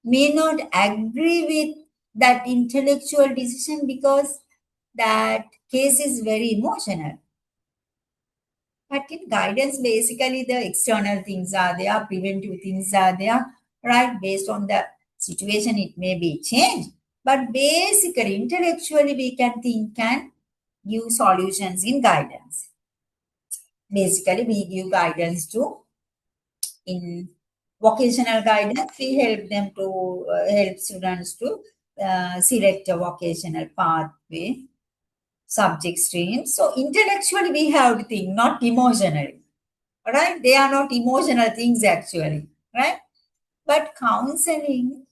Speaker 2: may not agree with that intellectual decision because that case is very emotional. But in guidance, basically the external things are there, preventive things are there, right? Based on the situation, it may be changed. But basically, intellectually, we can think and give solutions in guidance. Basically, we give guidance to, in vocational guidance, we help them to help students to select a vocational pathway, subject stream. So intellectually, we have to think, not emotionally, right? They are not emotional things actually, right? But counseling,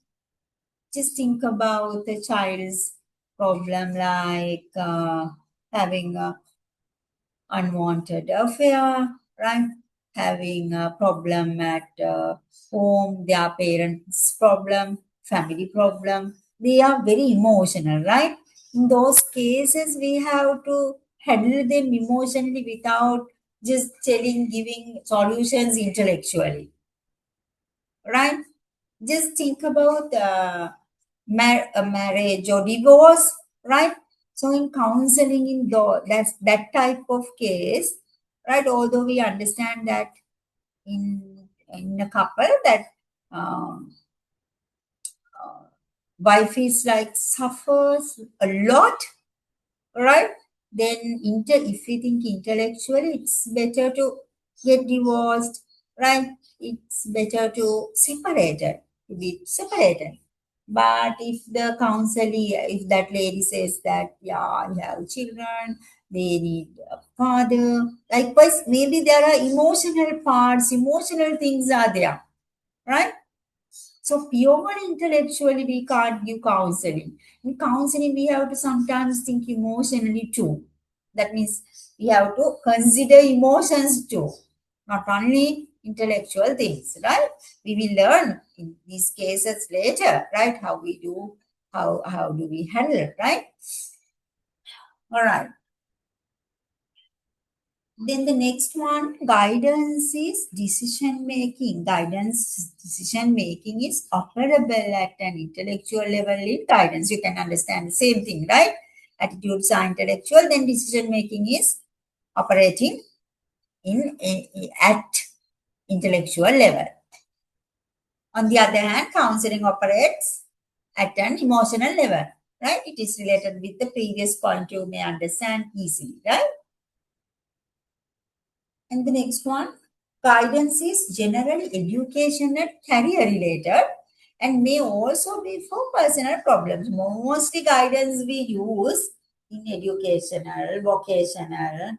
Speaker 2: just think about the child's problem like having a unwanted affair, right? Having a problem at home, their parents' problem, family problem. They are very emotional, right? In those cases, we have to handle them emotionally without just giving solutions intellectually, right? Just think about a marriage or divorce, right? So in counseling, that's that type of case, right? Although we understand that in a couple that wife is like suffers a lot, right? Then if we think intellectually, it's better to get divorced, right? It's better to be separated. But if the counselor, if that lady says that, yeah, I have children, they need a father. Likewise, maybe there are emotional parts, emotional things are there, right? So purely intellectually, we can't give counseling. In counseling, we have to sometimes think emotionally too. That means we have to consider emotions too, not only intellectual things, right? We will learn in these cases later, right? How we do, how do we handle it, right? All right. Then the next one, guidance is decision making. Guidance decision making is operable at an intellectual level in guidance. You can understand the same thing, right? Attitudes are intellectual, then decision making is operating at intellectual level. On the other hand, counseling operates at an emotional level, right? It is related with the previous point you may understand easily, right? And the next one, guidance is generally education and career related and may also be for personal problems. Mostly guidance we use in educational, vocational,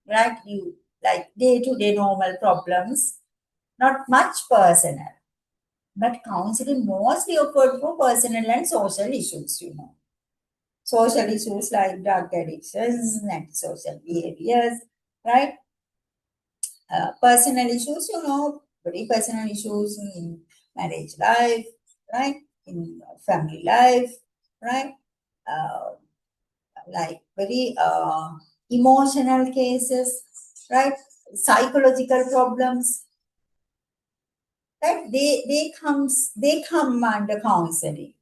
Speaker 2: right? You like day-to-day normal problems, not much personal. But counseling mostly offered for personal and social issues, you know. Social issues like drug addictions, antisocial behaviors, right? Personal issues, you know, very personal issues in marriage life, right? In family life, right? Like very emotional cases, right? Psychological problems, right? They come under counseling.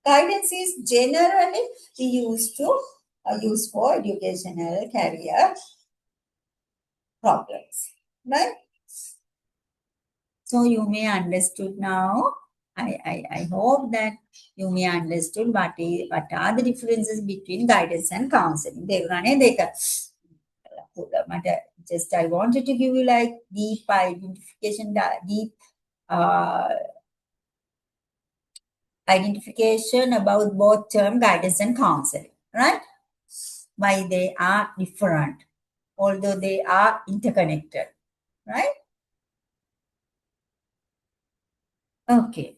Speaker 2: Guidance is generally used for educational career problems, right? So you may understood now. I hope that you may understood what are the differences between guidance and counseling. Just I wanted to give you like deep identification, uh, identification about both term guidance and counseling, right? Why they are different, although they are interconnected, right? Okay.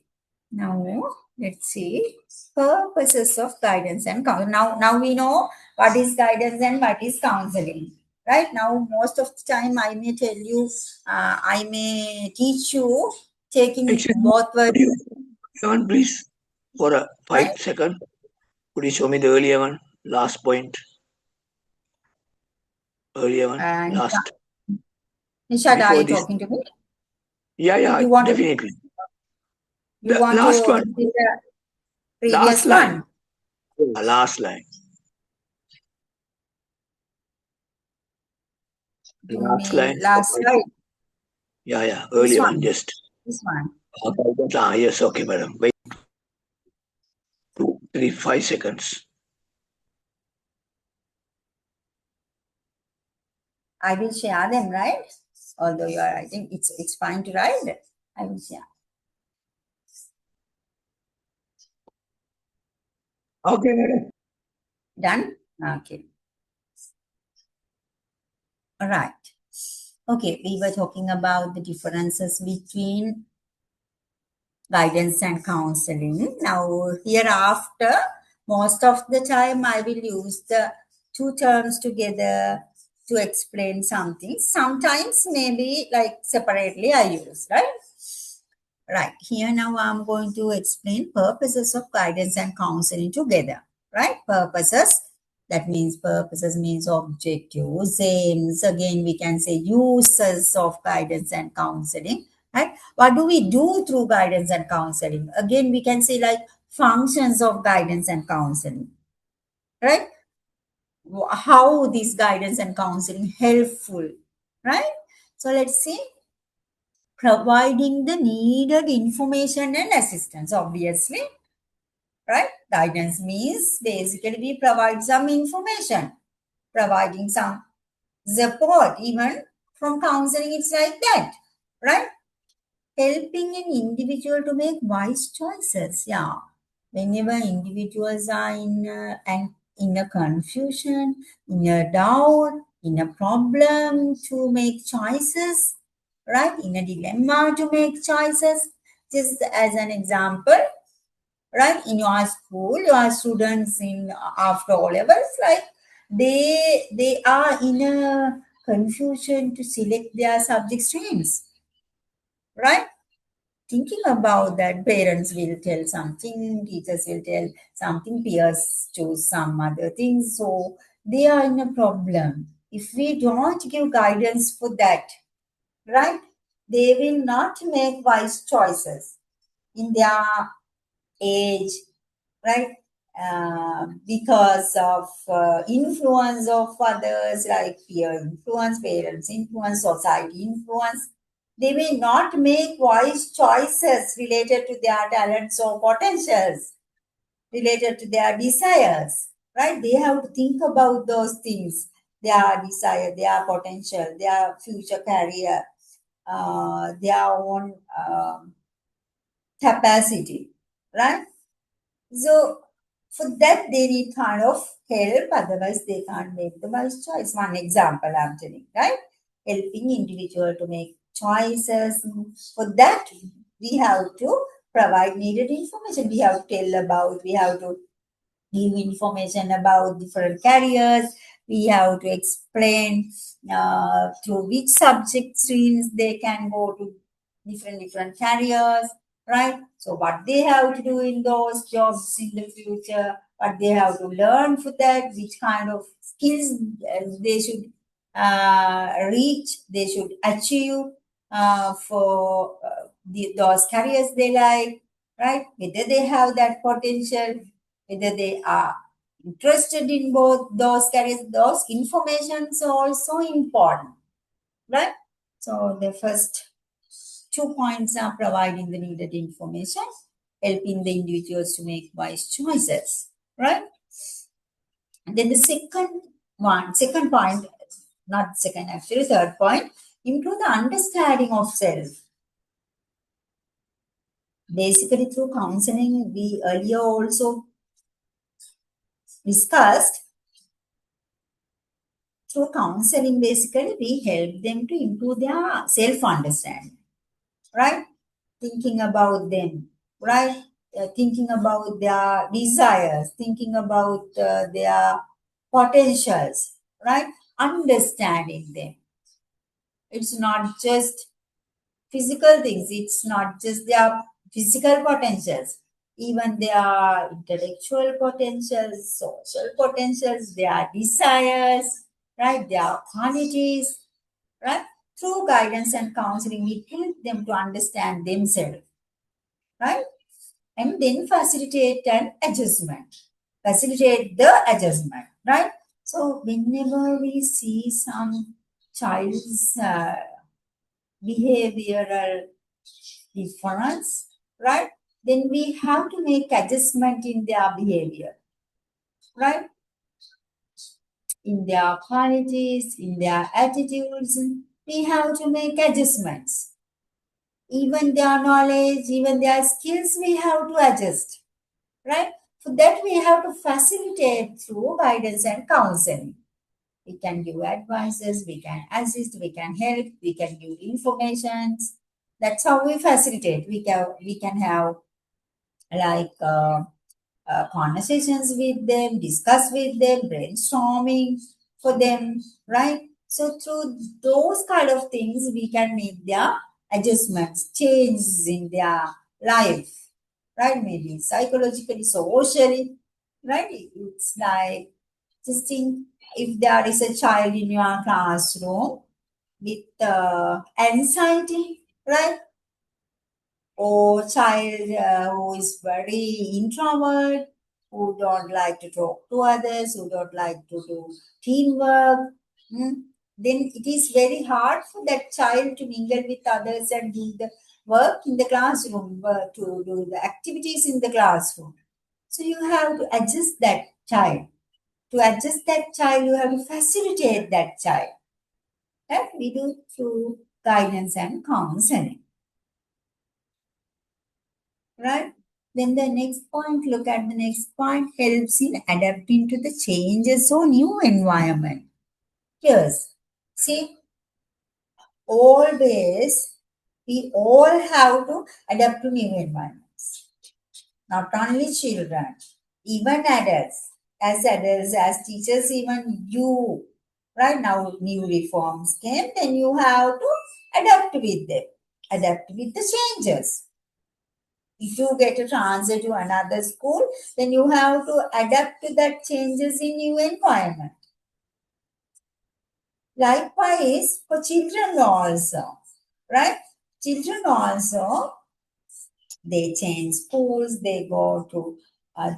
Speaker 2: Now let's see purposes of guidance and counseling. Now we know what is guidance and what is counseling. Right now, most of the time I may tell you, I may teach you taking
Speaker 6: Excuse me,
Speaker 2: both words.
Speaker 6: could you one please for a 5 second? Could you show me the earlier one, last point? Earlier one, last.
Speaker 2: Nishad, are
Speaker 6: Before
Speaker 2: you
Speaker 6: this.
Speaker 2: talking to me?
Speaker 6: Yeah,
Speaker 2: You want
Speaker 6: definitely.
Speaker 2: You
Speaker 6: The
Speaker 2: want
Speaker 6: last
Speaker 2: to
Speaker 6: one.
Speaker 2: see the previous
Speaker 6: Last line.
Speaker 2: one?
Speaker 6: Last line.
Speaker 2: You
Speaker 6: Last
Speaker 2: mean
Speaker 6: line.
Speaker 2: last slide?
Speaker 6: Yeah.
Speaker 2: This
Speaker 6: Earlier
Speaker 2: one.
Speaker 6: one, just.
Speaker 2: This one.
Speaker 6: Yes, okay, madam. Wait 2, 3, 5 seconds.
Speaker 2: I will share them, right? Although you are writing, it's fine to write. I will share.
Speaker 6: Okay, madam.
Speaker 2: Done? Okay. All right. Okay, we were talking about the differences between guidance and counseling. Now, hereafter, most of the time I will use the two terms together to explain something. Sometimes maybe like separately I use, right? Right. Here now I'm going to explain purposes of guidance and counseling together, right? Purposes. That means purposes means objectives, aims. Again, we can say uses of guidance and counseling, right? What do we do through guidance and counseling? Again, we can say like functions of guidance and counseling, right? How this guidance and counseling helpful, right? So let's see. Providing the needed information and assistance, obviously, right? Guidance means basically we provide some information, providing some support. Even from counseling, it's like that, right? Helping an individual to make wise choices. Yeah. Whenever individuals are in a confusion, in a doubt, in a problem to make choices, right? In a dilemma to make choices. Just as an example, right? In your school, your students in after O levels, like they are in a confusion to select their subject streams, right? Thinking about that, parents will tell something, teachers will tell something, peers choose some other things. So they are in a problem. If we don't give guidance for that, right, they will not make wise choices in their age, right? Because of influence of others, like peer influence, parents influence, society influence, they may not make wise choices related to their talents or potentials, related to their desires, right? They have to think about those things, their desire, their potential, their future career, their own capacity, right? So for that, they need kind of help, otherwise they can't make the wise choice. One example I'm telling, right? Helping individual to make choices. For that, we have to provide needed information. We have to tell about, we have to give information about different careers. We have to explain through which subject streams they can go to different careers, right? So what they have to do in those jobs in the future, what they have to learn for that, which kind of skills they should reach, they should achieve for those careers they like, right? Whether they have that potential, whether they are interested in both those careers, those informations are also important, right? So the first 2 points are providing the needed information, helping the individuals to make wise choices, right? And then the second point, not second, actually, third point, improve the understanding of self. Basically, through counseling, we earlier also discussed, through counseling, basically, we help them to improve their self-understanding, right? Thinking about them, right? Thinking about their desires, thinking about their potentials, right? Understanding them. It's not just physical things, it's not just their physical potentials, even their intellectual potentials, social potentials, their desires, right? Their qualities, right? Through guidance and counseling, we help them to understand themselves, right? And then facilitate an adjustment. Facilitate the adjustment, right? So whenever we see some child's behavioral difference, right? Then we have to make adjustment in their behavior, right? In their qualities, in their attitudes, we have to make adjustments. Even their knowledge, even their skills, we have to adjust, right? For that, we have to facilitate through guidance and counseling. We can give advices, we can assist, we can help, we can give information. That's how we facilitate. We can have like conversations with them, discuss with them, brainstorming for them, right? So through those kind of things, we can make their adjustments, changes in their life, right? Maybe psychologically, socially, right? It's like just think, if there is a child in your classroom with anxiety, right? Or child who is very introvert, who don't like to talk to others, who don't like to do teamwork, then it is very hard for that child to mingle with others and do the work in the classroom, to do the activities in the classroom. So you have to adjust that child. To adjust that child, you have to facilitate that child. That we do through guidance and counseling. Right? Then the next point, look at the next point, helps in adapting to the changes or new environment. Yes. See, always we all have to adapt to new environments. Not only children, even adults. as adults, as teachers, even you, right now, new reforms came, then you have to adapt with them, adapt with the changes. If you get a transfer to another school, then you have to adapt to that changes in your environment. Likewise, for children also, right? Children also, they change schools, they go to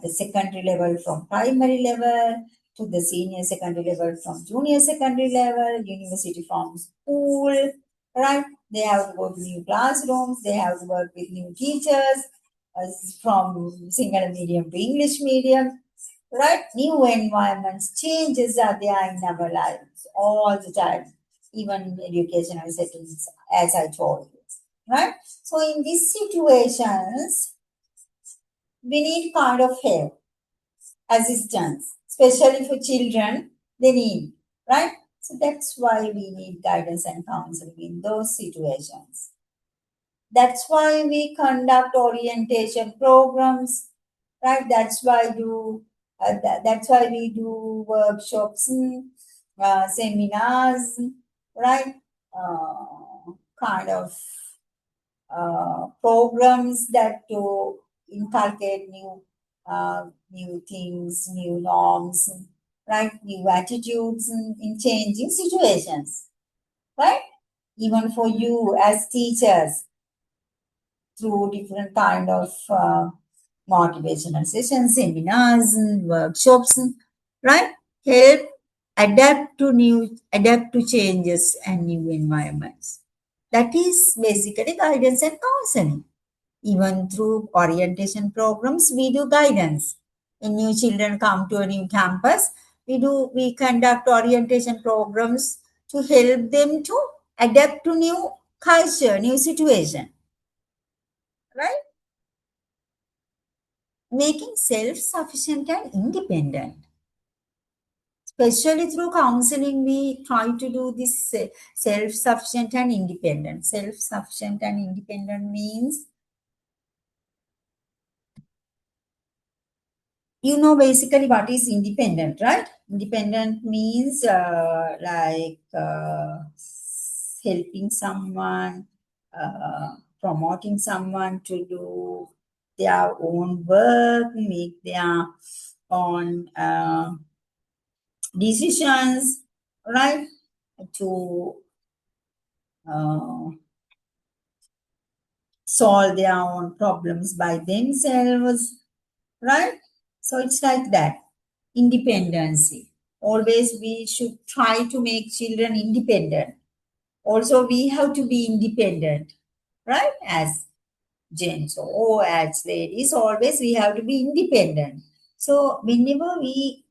Speaker 2: the secondary level from primary level to the senior secondary level from junior secondary level, university from school, right? They have to go to new classrooms, they have to work with new teachers from single medium to English medium, right? New environments, changes are there in our lives all the time, even in educational settings, as I told you, right? So in these situations, we need kind of help, assistance, especially for children, they need, right? So that's why we need guidance and counseling in those situations. That's why we conduct orientation programs, right? That's why that's why we do workshops, seminars, right? Kind of programs that to inculcate new things, new norms, right? New attitudes in changing situations, right? Even for you as teachers, through different kind of motivational sessions, seminars, and workshops, right? Help adapt to changes and new environments. That is basically guidance and counseling. Even through orientation programs, we do guidance. When new children come to a new campus, we conduct orientation programs to help them to adapt to new culture, new situation, right? Making self-sufficient and independent. Especially through counseling, we try to do this self-sufficient and independent. Self-sufficient and independent means, you know, basically what is independent, right? Independent means helping someone, promoting someone to do their own work, make their own decisions, right? To solve their own problems by themselves, right? So it's like that. Independency. Always we should try to make children independent. Also, we have to be independent, right? As gents or as ladies, always we have to be independent. So whenever we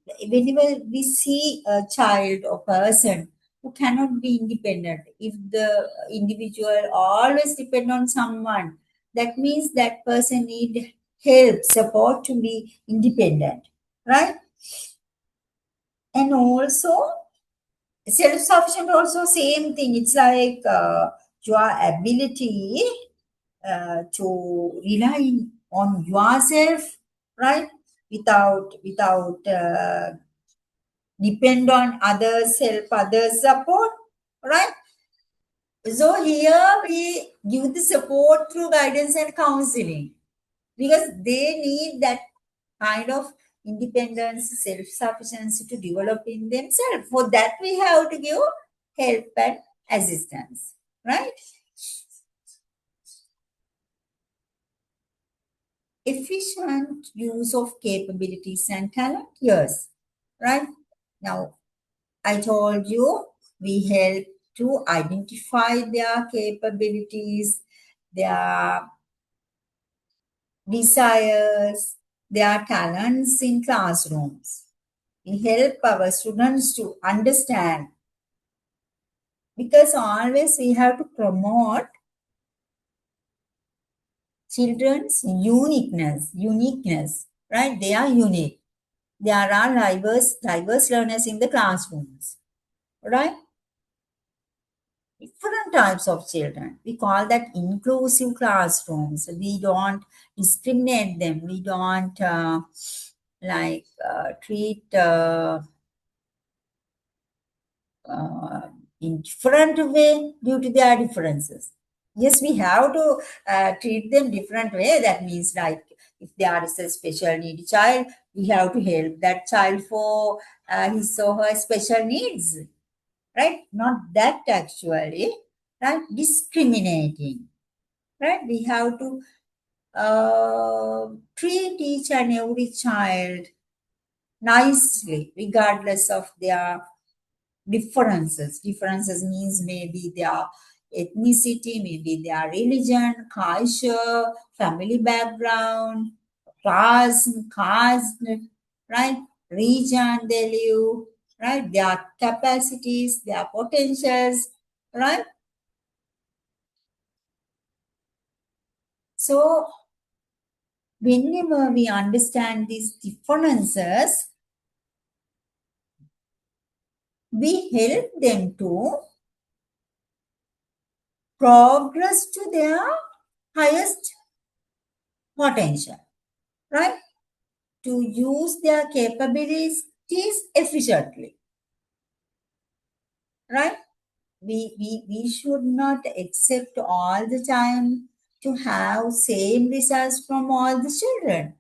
Speaker 2: see a child or person who cannot be independent, if the individual always depend on someone, that means that person need help, support to be independent, right? And also self-sufficient, also same thing. It's like your ability to rely on yourself, right? Without depend on others, help others, support, right? So here we give the support through guidance and counseling because they need that kind of independence, self-sufficiency to develop in themselves. For that, we have to give help and assistance, right? Efficient use of capabilities and talent, yes, right? Now, I told you we help to identify their capabilities, their desires, their talents in classrooms. We help our students to understand because always we have to promote children's uniqueness, right? They are unique. There are diverse learners in the classrooms, right? Different types of children. We call that inclusive classrooms. We don't discriminate them. We don't like treat in different way due to their differences. Yes, we have to treat them different way. That means like if there is a special needy child, we have to help that child for his or her special needs, right? Not that actually, right? Discriminating, right? We have to treat each and every child nicely, regardless of their differences. Differences means maybe their ethnicity, maybe their religion, culture, family background, class, caste, right? Region they live, right? Their capacities, their potentials, right? So, whenever we understand these differences, we help them to progress to their highest potential, right? To use their capabilities efficiently, right? We should not accept all the time to have same results from all the children,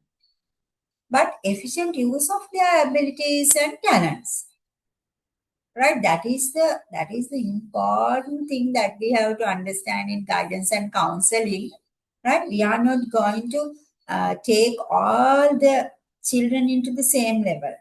Speaker 2: but efficient use of their abilities and talents, right? That is the important thing that we have to understand in guidance and counseling, right? We are not going to take all the children into the same level,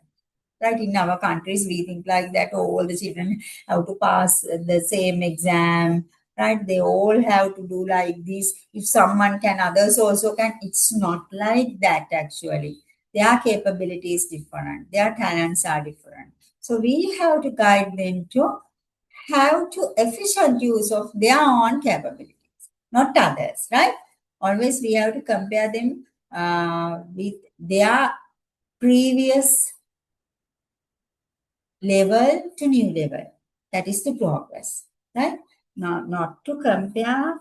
Speaker 2: right? In our countries we think like that, oh, all the children have to pass the same exam, right? They all have to do like this. If someone can, others also can. It's not like that actually. Their capabilities different, their talents are different, so we have to guide them to have to efficient use of their own capabilities, not others, right? Always we have to compare them with their previous level to new level. That is the progress, right? Not to compare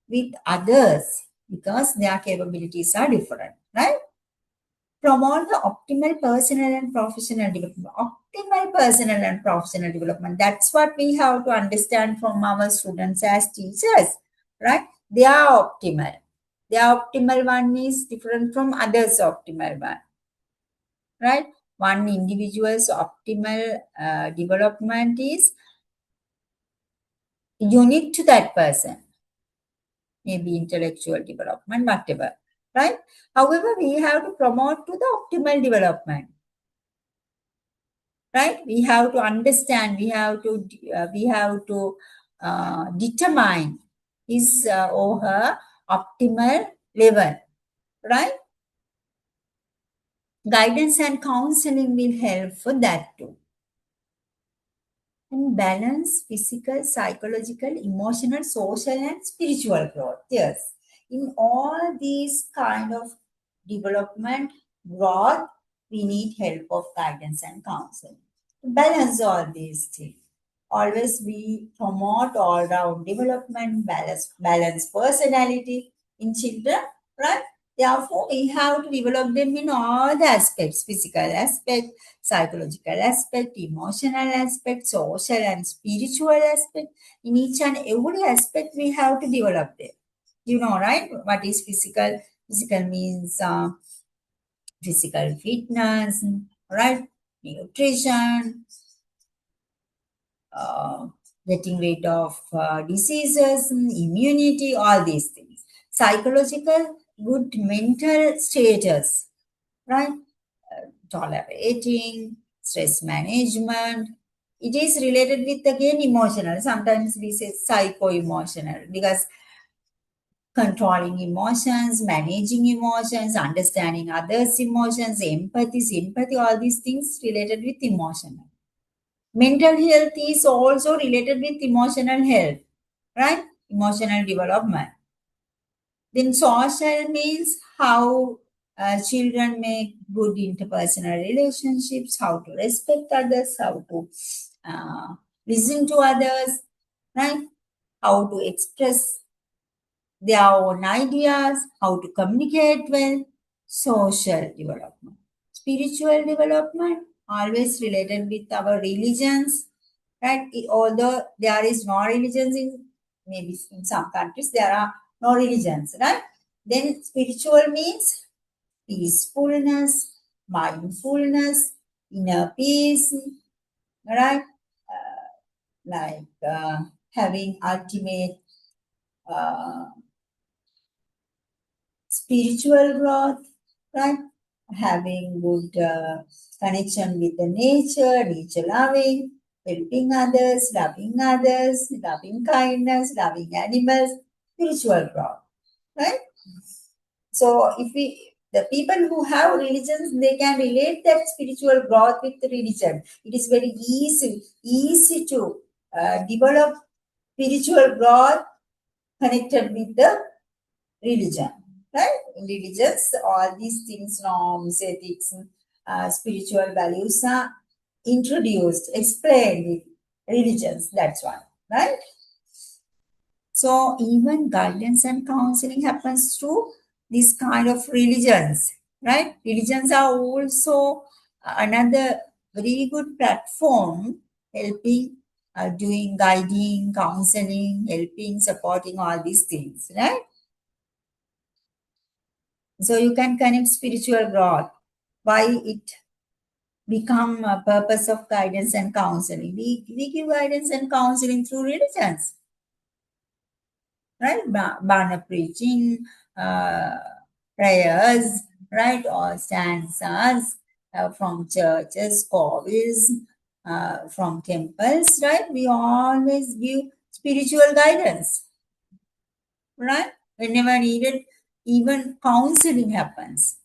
Speaker 2: with others because their capabilities are different, right? Promote the optimal personal and professional development. Optimal personal and professional development. That's what we have to understand from our students as teachers, right? They are optimal. Their optimal one is different from others' optimal one, right? One individual's optimal development is unique to that person, maybe intellectual development, whatever, right? However, we have to promote to the optimal development, right? We have to understand, we have to determine his or her optimal level, right? Guidance and counseling will help for that too. And balance physical, psychological, emotional, social, and spiritual growth. Yes. In all these kind of development growth, we need help of guidance and counseling. To balance all these things. Always we promote all round development, balance personality in children, right? Therefore, we have to develop them in all the aspects, physical aspect, psychological aspect, emotional aspect, social and spiritual aspect. In each and every aspect, we have to develop them. You know, right? What is physical? Physical means physical fitness, right? Nutrition, getting rid of diseases, immunity, all these things. Psychological, good mental status, right? Tolerating, stress management. It is related with again emotional. Sometimes we say psycho-emotional because controlling emotions, managing emotions, understanding others' emotions, empathy, sympathy, all these things related with emotional. Mental health is also related with emotional health, right? Emotional development. Then social means how children make good interpersonal relationships, how to respect others, how to listen to others, right? How to express their own ideas, how to communicate well, social development. spiritual development, always related with our religions, right? Although there is no religions in, maybe in some countries, there are no religions, right? Then spiritual means peacefulness, mindfulness, inner peace, right? Having ultimate spiritual growth, right? Having good connection with the nature loving, helping others, loving kindness, loving animals, spiritual growth, right? So if the people who have religions, they can relate that spiritual growth with the religion. It is very easy to develop spiritual growth connected with the religion, right? In religions, all these things, norms, ethics, spiritual values are introduced, explained in religions. That's why, right? So even guidance and counseling happens through this kind of religions, right? Religions are also another very good platform helping, doing guiding, counseling, helping, supporting all these things, right? So you can connect spiritual growth. Why it become a purpose of guidance and counseling? We give guidance and counseling through religions, right? Bana preaching, prayers, right? Or stanzas from churches, choirs, from temples, right? We always give spiritual guidance, right? Whenever needed, even counseling happens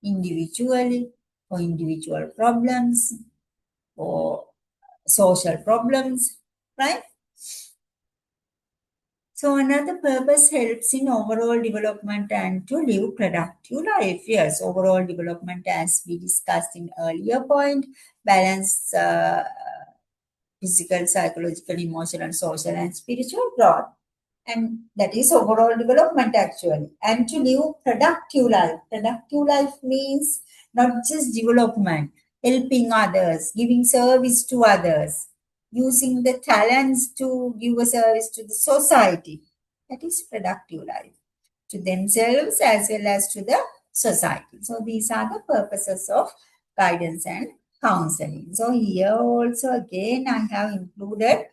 Speaker 2: individually for individual problems or social problems, right? So another purpose helps in overall development and to live productive life. Yes, overall development, as we discussed in earlier point, balance physical, psychological, emotional, social, and spiritual growth. And that is overall development actually. And to live productive life. Productive life means not just development, helping others, giving service to others, using the talents to give a service to the society. That is productive life. To themselves as well as to the society. So these are the purposes of guidance and counseling. So here also again I have included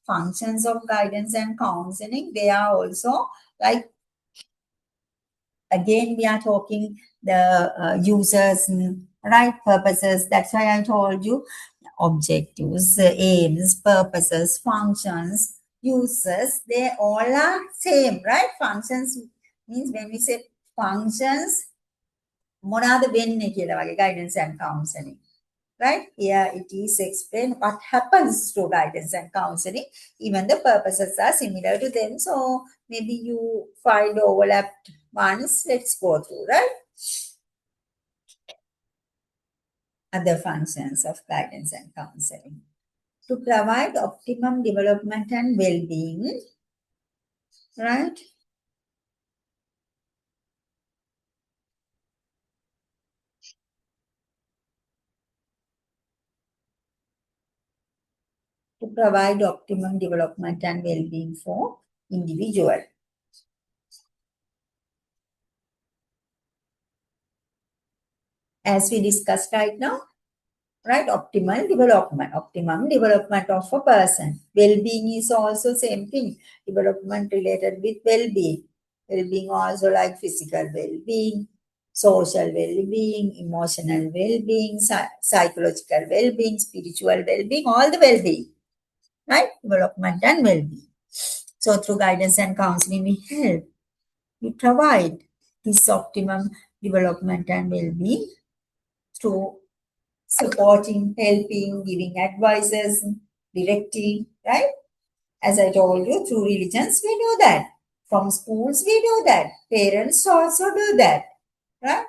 Speaker 2: functions of guidance and counseling. They are also like, again we are talking the users, right, purposes. That's why I told you objectives, aims, purposes, functions, uses, they all are same, right? Functions means when we say functions, මොනවාද වෙන්නේ කියලා වගේ guidance and counseling. Right? Here it is explained what happens through guidance and counseling. Even the purposes are similar to them. So maybe you find overlapped ones. Let's go through, right? Other functions of guidance and counseling. To provide optimum development and well-being, right? To provide optimum development and well-being for individual. As we discussed right now, right? Optimum development of a person. Well-being is also same thing. Development related with well-being. Well-being also like physical well-being, social well-being, emotional well-being, psychological well-being, spiritual well-being, all the well-being, right? Development and well-being. So through guidance and counseling, we provide this optimum development and well-being through supporting, helping, giving advices, directing, right? As I told you, through religions, we do that. From schools, we do that. Parents also do that, right?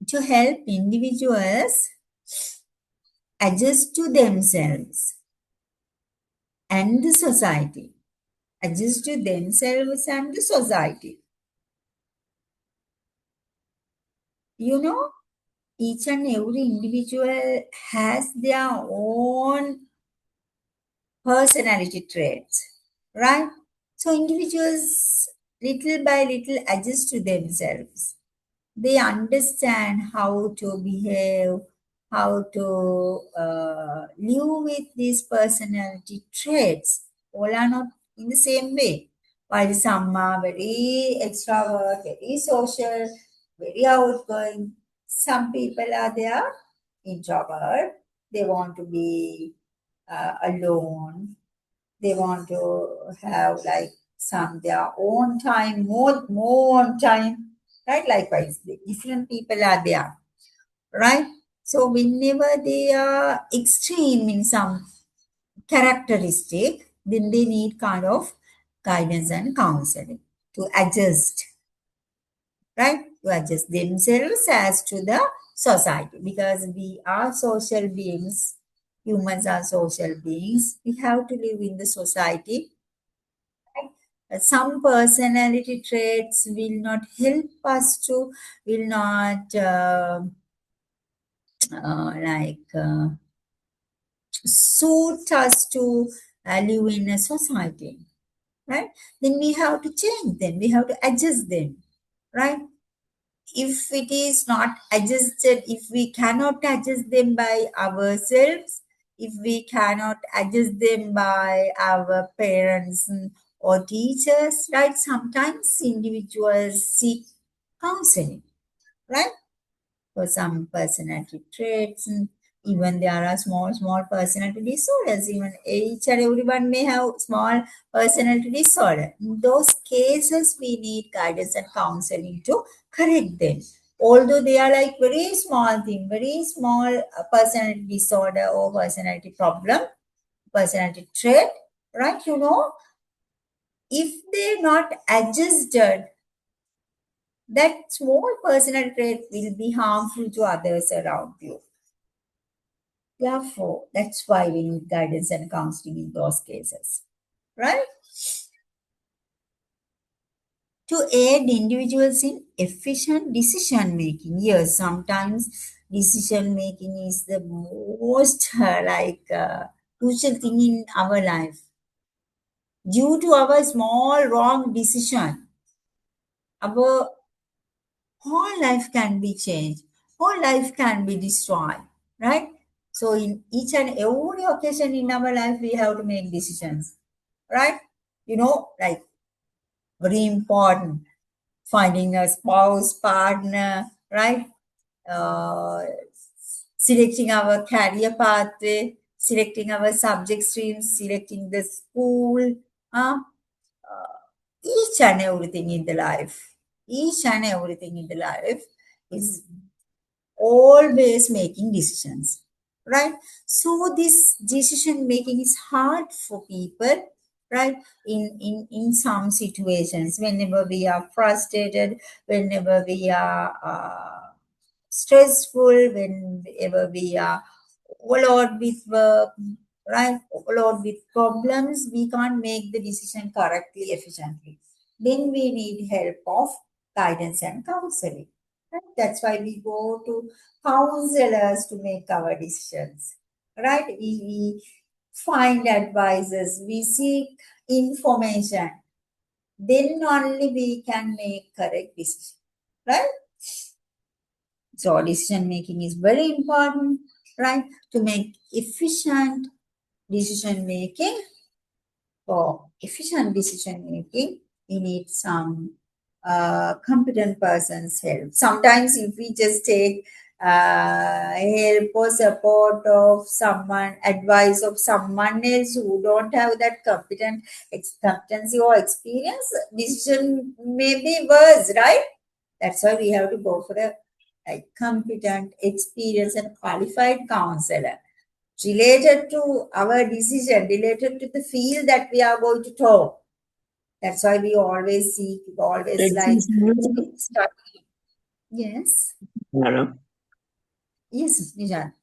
Speaker 2: To help individuals adjust to themselves and the society. Adjust to themselves and the society. You know, each and every individual has their own personality traits, right? So individuals little by little adjust to themselves. They understand how to behave, how to live with these personality traits. All are not in the same way. While some are very extrovert, very social, very outgoing, some people are there introvert. They want to be alone. They want to have like some their own time, more on time, right? Likewise, the different people are there, right? So whenever they are extreme in some characteristic, then they need kind of guidance and counseling to adjust, right? To adjust themselves as to the society, because we are social beings. Humans are social beings. We have to live in the society. Some personality traits will not help us to, will not suit us to live in a society, right? Then we have to change them, we have to adjust them, right? If it is not adjusted, if we cannot adjust them by ourselves, if we cannot adjust them by our parents or teachers, right? Sometimes individuals seek counseling, right? For some personality traits, and even there are small personality disorders. Even each and everyone may have small personality disorder. In those cases, we need guidance and counseling to correct them. Although they are like very small thing, very small personality disorder or personality problem, personality trait, right? You know, if they're not adjusted, that small personal trait will be harmful to others around you. Therefore, that's why we need guidance and counseling in those cases, right? To aid individuals in efficient decision making. Yes, sometimes decision making is the most crucial thing in our life. Due to our small wrong decision, our whole life can be changed, whole life can be destroyed, right? So in each and every occasion in our life, we have to make decisions, right? You know, like very important, finding a spouse, partner, right? Uh, Selecting our career pathway, selecting our subject streams, selecting the school, each and everything in the life, each and everything in the life is always making decisions, right? So this decision making is hard for people, right? In some situations, whenever we are frustrated, whenever we are stressful, whenever we are overloaded with work, right? Overloaded with problems, we can't make the decision correctly, efficiently. Then we need help of guidance and counseling. Right? That's why we go to counselors to make our decisions. Right? We find advices, we seek information. Then only we can make correct decision. Right? So decision making is very important, right? To make efficient decision making. For efficient decision making, we need some competent person's help. Sometimes if we just take help or support of someone, advice of someone else who don't have that competency or experience, decision may be worse, right? That's why we have to go for a competent, experienced and qualified counselor related to our decision, related to the field that we are going to talk. That's why we always seek, always like study. Yes.
Speaker 6: Madam.
Speaker 2: Yes, Nijan.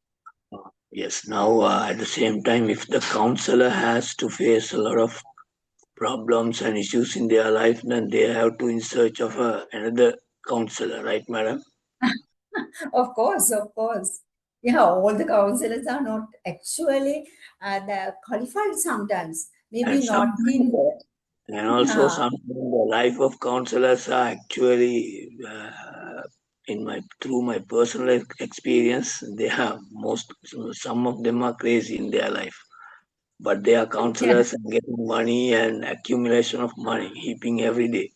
Speaker 6: Yes, now at the same time, if the counselor has to face a lot of problems and issues in their life, then they have to in search of another counselor, right, madam?
Speaker 2: Of course, of course. Yeah, all the counselors are not actually qualified sometimes. Maybe
Speaker 9: And
Speaker 2: not in.
Speaker 9: also
Speaker 2: Yeah,
Speaker 9: sometimes the life of counselors are actually through my personal experience, they are some of them are crazy in their life, but they are
Speaker 2: yeah,
Speaker 9: counselors and getting money and accumulation of money heaping every day.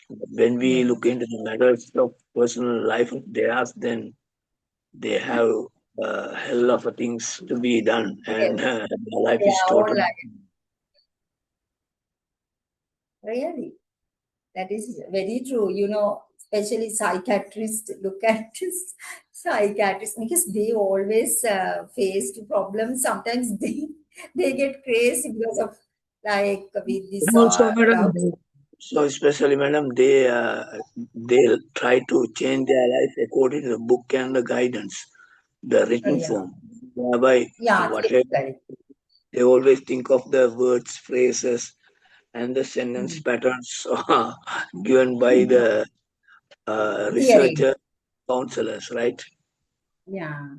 Speaker 9: But when we
Speaker 2: yes,
Speaker 9: look into the matters of personal life of theirs, then they have a hell of a things to be done,
Speaker 2: yes,
Speaker 9: and their life
Speaker 2: they
Speaker 9: is
Speaker 2: are all
Speaker 9: totally.
Speaker 2: like, really. That is very true. Especially psychiatrists look at this psychiatrists because they always face problems. Sometimes they get crazy because of like with this
Speaker 9: And also,
Speaker 2: love.
Speaker 9: madam, so especially, madam, they try to change their life according to the book and the guidance, the written
Speaker 2: Yeah,
Speaker 9: form. Whereby
Speaker 2: yeah,
Speaker 9: whatever
Speaker 2: correct.
Speaker 9: they always think of the words, phrases, and the sentence
Speaker 2: Mm.
Speaker 9: patterns given by the
Speaker 2: Theory.
Speaker 9: researcher counselors, right?
Speaker 2: Yeah.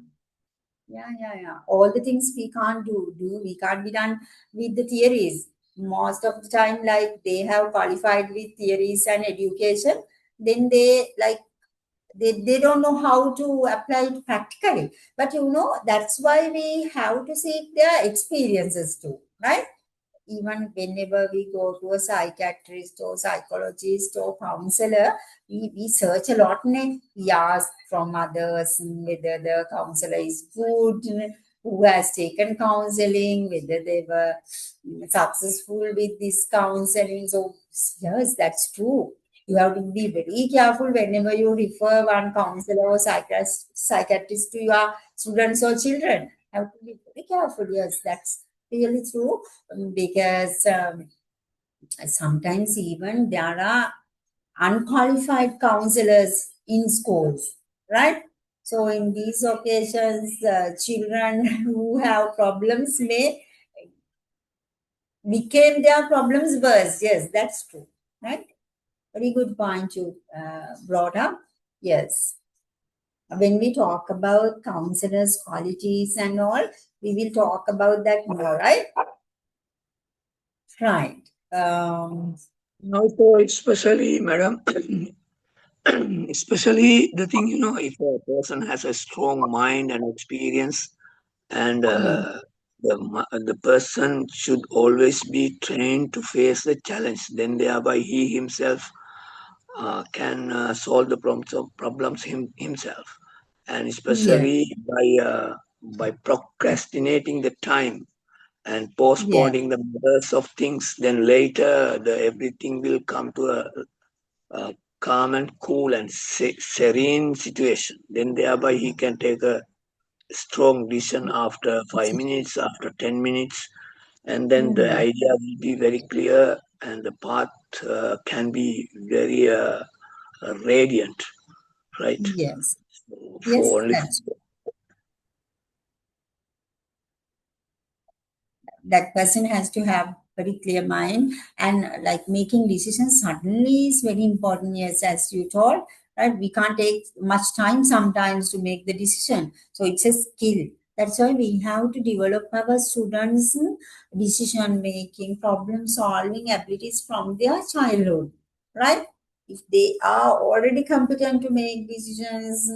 Speaker 2: Yeah. All the things we can't we can't be done with the theories. Most of the time, like they have qualified with theories and education, then they don't know how to apply it practically. But that's why we have to seek their experiences too, right? Even whenever we go to a psychiatrist or psychologist or counselor, we search a lot. We ask from others whether the counselor is good, who has taken counseling, whether they were successful with this counseling. So, yes, that's true. You have to be very careful whenever you refer one counselor or psychiatrist to your students or children. Have to be very careful. Yes, that's really true because sometimes even there are unqualified counselors in schools, right? So in these occasions, children who have problems may become their problems worse. Yes, that's true, right? Very good point you brought up. Yes. When we talk about counselors' qualities and all, we will talk about that more, right? Right.
Speaker 9: And also, especially, madam, especially the thing, if a person has a strong mind and experience, and
Speaker 2: Yes.
Speaker 9: the person should always be trained to face the challenge, then thereby he himself can solve the problems himself, and
Speaker 2: Yes.
Speaker 9: especially by procrastinating the time and
Speaker 2: Yes.
Speaker 9: postponing the matters of things, then later the everything will come to a calm and cool and serene situation. Then thereby he can take a strong decision after 5 minutes, after 10 minutes, and then the
Speaker 2: Mm.
Speaker 9: idea will be very clear, and the path can be very radiant, right?
Speaker 2: Yes. Yes,
Speaker 9: For only
Speaker 2: that person has to have very clear mind and like making decisions suddenly is very important. Yes, as you told, right? We can't take much time sometimes to make the decision. So it's a skill. That's why we have to develop our students' decision making, problem solving abilities from their childhood, right? If they are already competent to make decisions,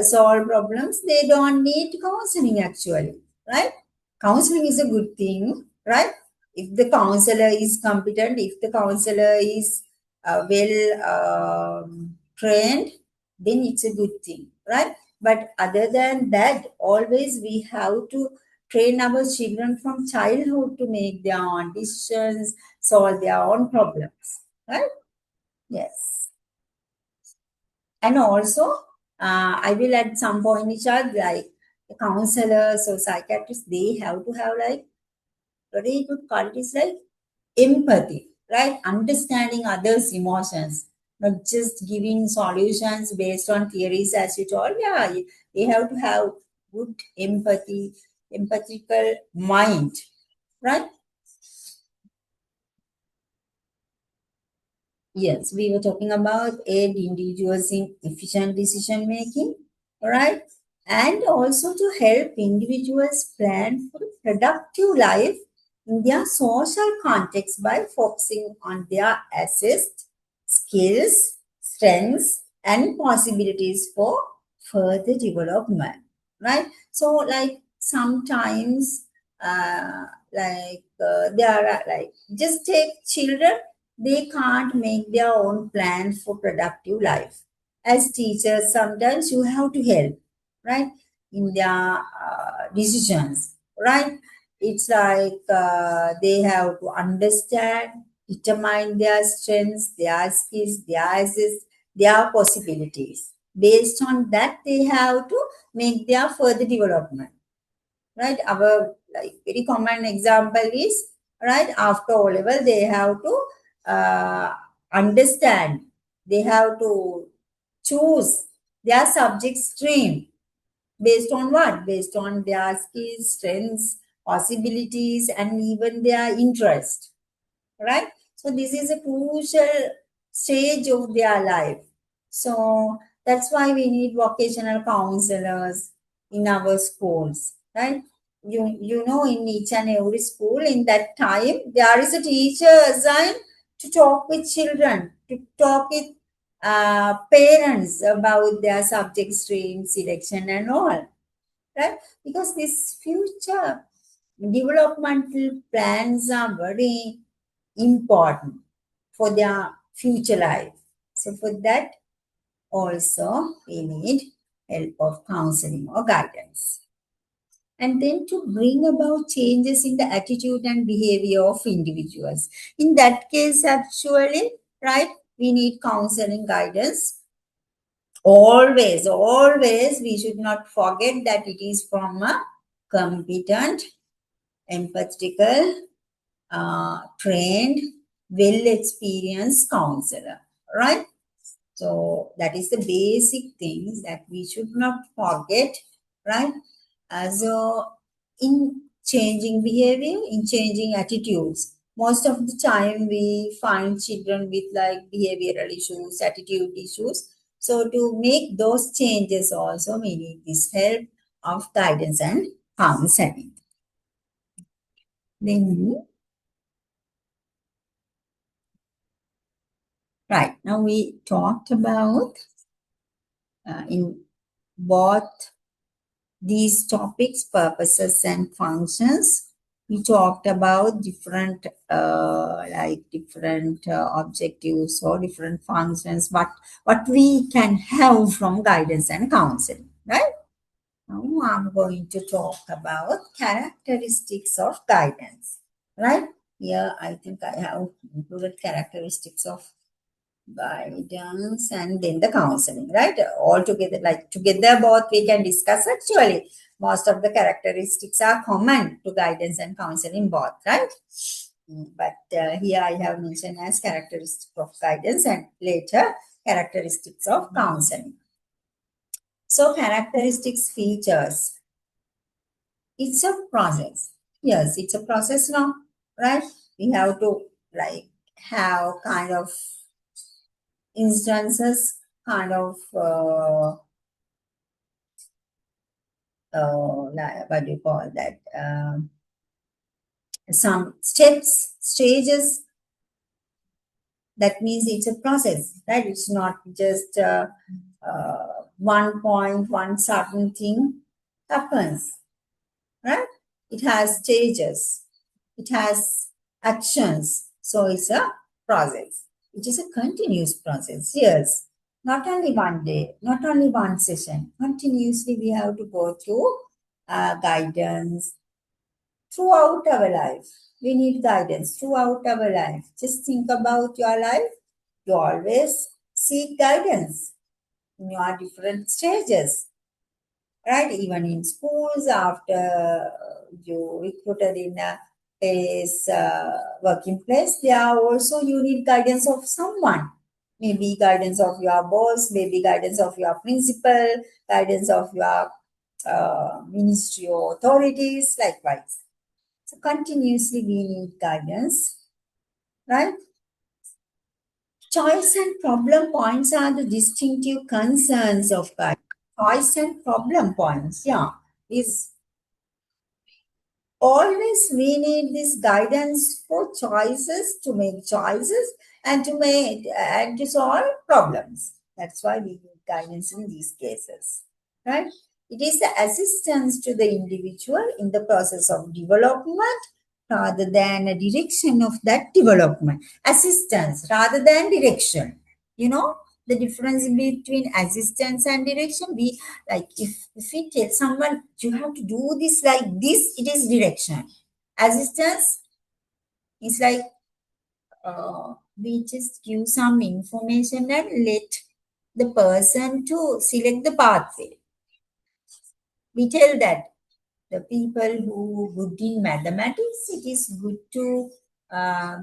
Speaker 2: solve problems, they don't need counseling actually, right? Counseling is a good thing, right? If the counselor is competent, if the counselor is well trained, then it's a good thing, right? But other than that, always we have to train our children from childhood to make their own decisions, solve their own problems, right? Yes. And also, I will at some point, Nishad, like counselors or psychiatrists, they have to have like very good qualities like empathy, right? Understanding others' emotions, not just giving solutions based on theories as you told. Yeah, they have to have good empathy, empathical mind, right? Yes, we were talking about aid individuals in efficient decision making, right? And also to help individuals plan for a productive life in their social context by focusing on their assets, skills, strengths, and possibilities for further development, right? So, like sometimes, there are like just take children, they can't make their own plan for productive life. As teachers, sometimes you have to help, right, in their decisions, right? It's like they have to understand, determine their strengths, their skills, their assets, their possibilities. Based on that, they have to make their further development, right? Our like very common example is, right, after O level, they have to understand, they have to choose their subject stream. Based on what? Based on their skills, strengths, possibilities, and even their interest, right? So this is a crucial stage of their life. So that's why we need vocational counselors in our schools, right? You know, in each and every school, in that time, there is a teacher assigned to talk with children, to talk with parents about their subject stream selection and all, right? Because this future developmental plans are very important for their future life. So for that also we need help of counseling or guidance. And then to bring about changes in the attitude and behavior of individuals. In that case, actually, right, we need counseling guidance. Always, always, we should not forget that it is from a competent, empathetical, trained, well-experienced counselor, right? So that is the basic things that we should not forget, right? So in changing behavior, in changing attitudes, most of the time we find children with like behavioral issues, attitude issues. So to make those changes also, we need this help of guidance and counseling. Then right, now we talked about in both these topics, purposes and functions. We talked about different different objectives or different functions, what we can have from guidance and counseling, right? Now I'm going to talk about characteristics of guidance, right? Here I think I have included characteristics of guidance and then the counseling, right? All together, like together both we can discuss. Actually most of the characteristics are common to guidance and counseling both, right? But here I have mentioned as characteristics of guidance and later characteristics of counseling. So characteristics, features, it's a process. Yes, it's a process now, right? We have to like have kind of instances, kind of what do you call that? Some steps, stages. That means it's a process, right? It's not just one point, one certain thing happens, right? It has stages, it has actions. So it's a process. It is a continuous process. Yes. Not only one day, not only one session. Continuously, we have to go through guidance throughout our life. We need guidance throughout our life. Just think about your life. You always seek guidance in your different stages, right? Even in schools, after you recruited in a place, working place, there also you need guidance of someone. Maybe guidance of your boss, maybe guidance of your principal, guidance of your ministry or authorities, likewise. So continuously we need guidance, right? Choice and problem points are the distinctive concerns of choice and problem points. Yeah, is always we need this guidance for choices, to make choices and to solve problems. That's why we need guidance in these cases, right? It is the assistance to the individual in the process of development rather than a direction of that development. Assistance rather than direction. You know the difference between assistance and direction. We like if we tell someone you have to do this like this, it is direction. Assistance is like we just give some information and let the person to select the pathway. We tell that the people who good in mathematics, it is good to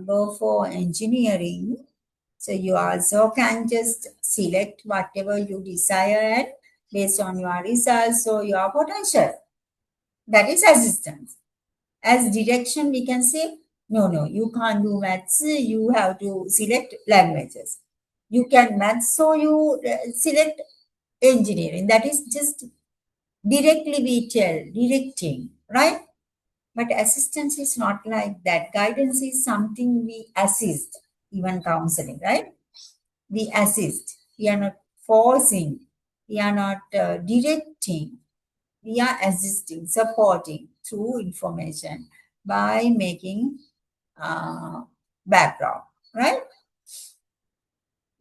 Speaker 2: go for engineering. So you also can just select whatever you desire and based on your results or your potential. That is assistance. As direction, we can say, no, you can't do maths, you have to select languages. You can maths, so you select engineering. That is just directly we tell, directing, right? But assistance is not like that. Guidance is something we assist, even counseling, right? We assist. We are not forcing. We are not directing. We are assisting, supporting through information by making background, right?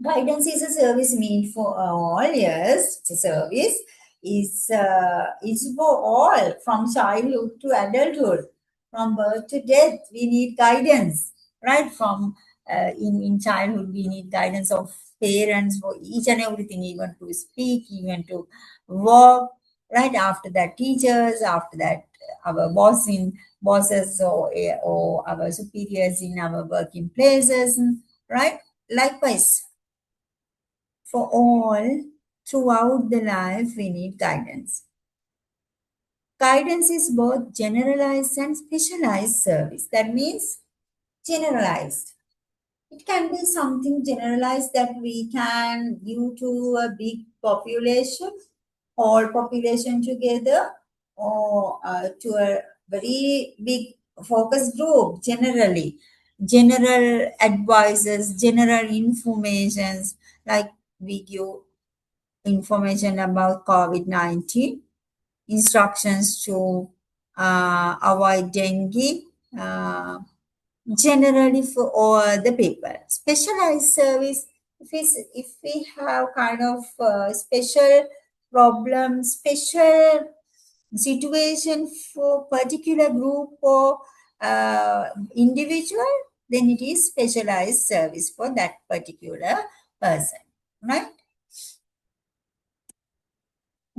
Speaker 2: Guidance is a service meant for all. Yes, it's a service is for all, from childhood to adulthood, from birth to death. We need guidance, right? From in childhood, we need guidance of parents for each and everything, even to speak, even to walk. Right after that, teachers. After that, our bosses or our superiors in our working places. Right. Likewise, for all throughout the life, we need guidance. Guidance is both generalized and specialized service. That means generalized. It can be something generalized that we can give to a big population, whole population together, or to a very big focus group generally. General advices, general informations, like we give information about COVID-19, instructions to avoid dengue, generally for all the people. Specialized service, if we have kind of special problem, special situation for particular group or individual, then it is specialized service for that particular person, right?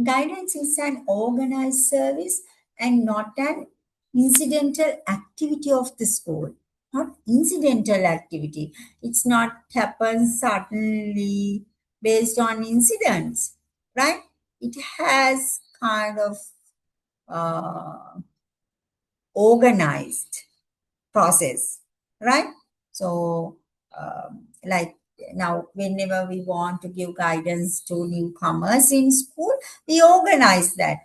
Speaker 2: Guidance is an organized service and not an incidental activity of the school. Not incidental activity. It's not happens suddenly based on incidents, right? It has kind of organized process, right? So, like now, whenever we want to give guidance to newcomers in school, we organize that.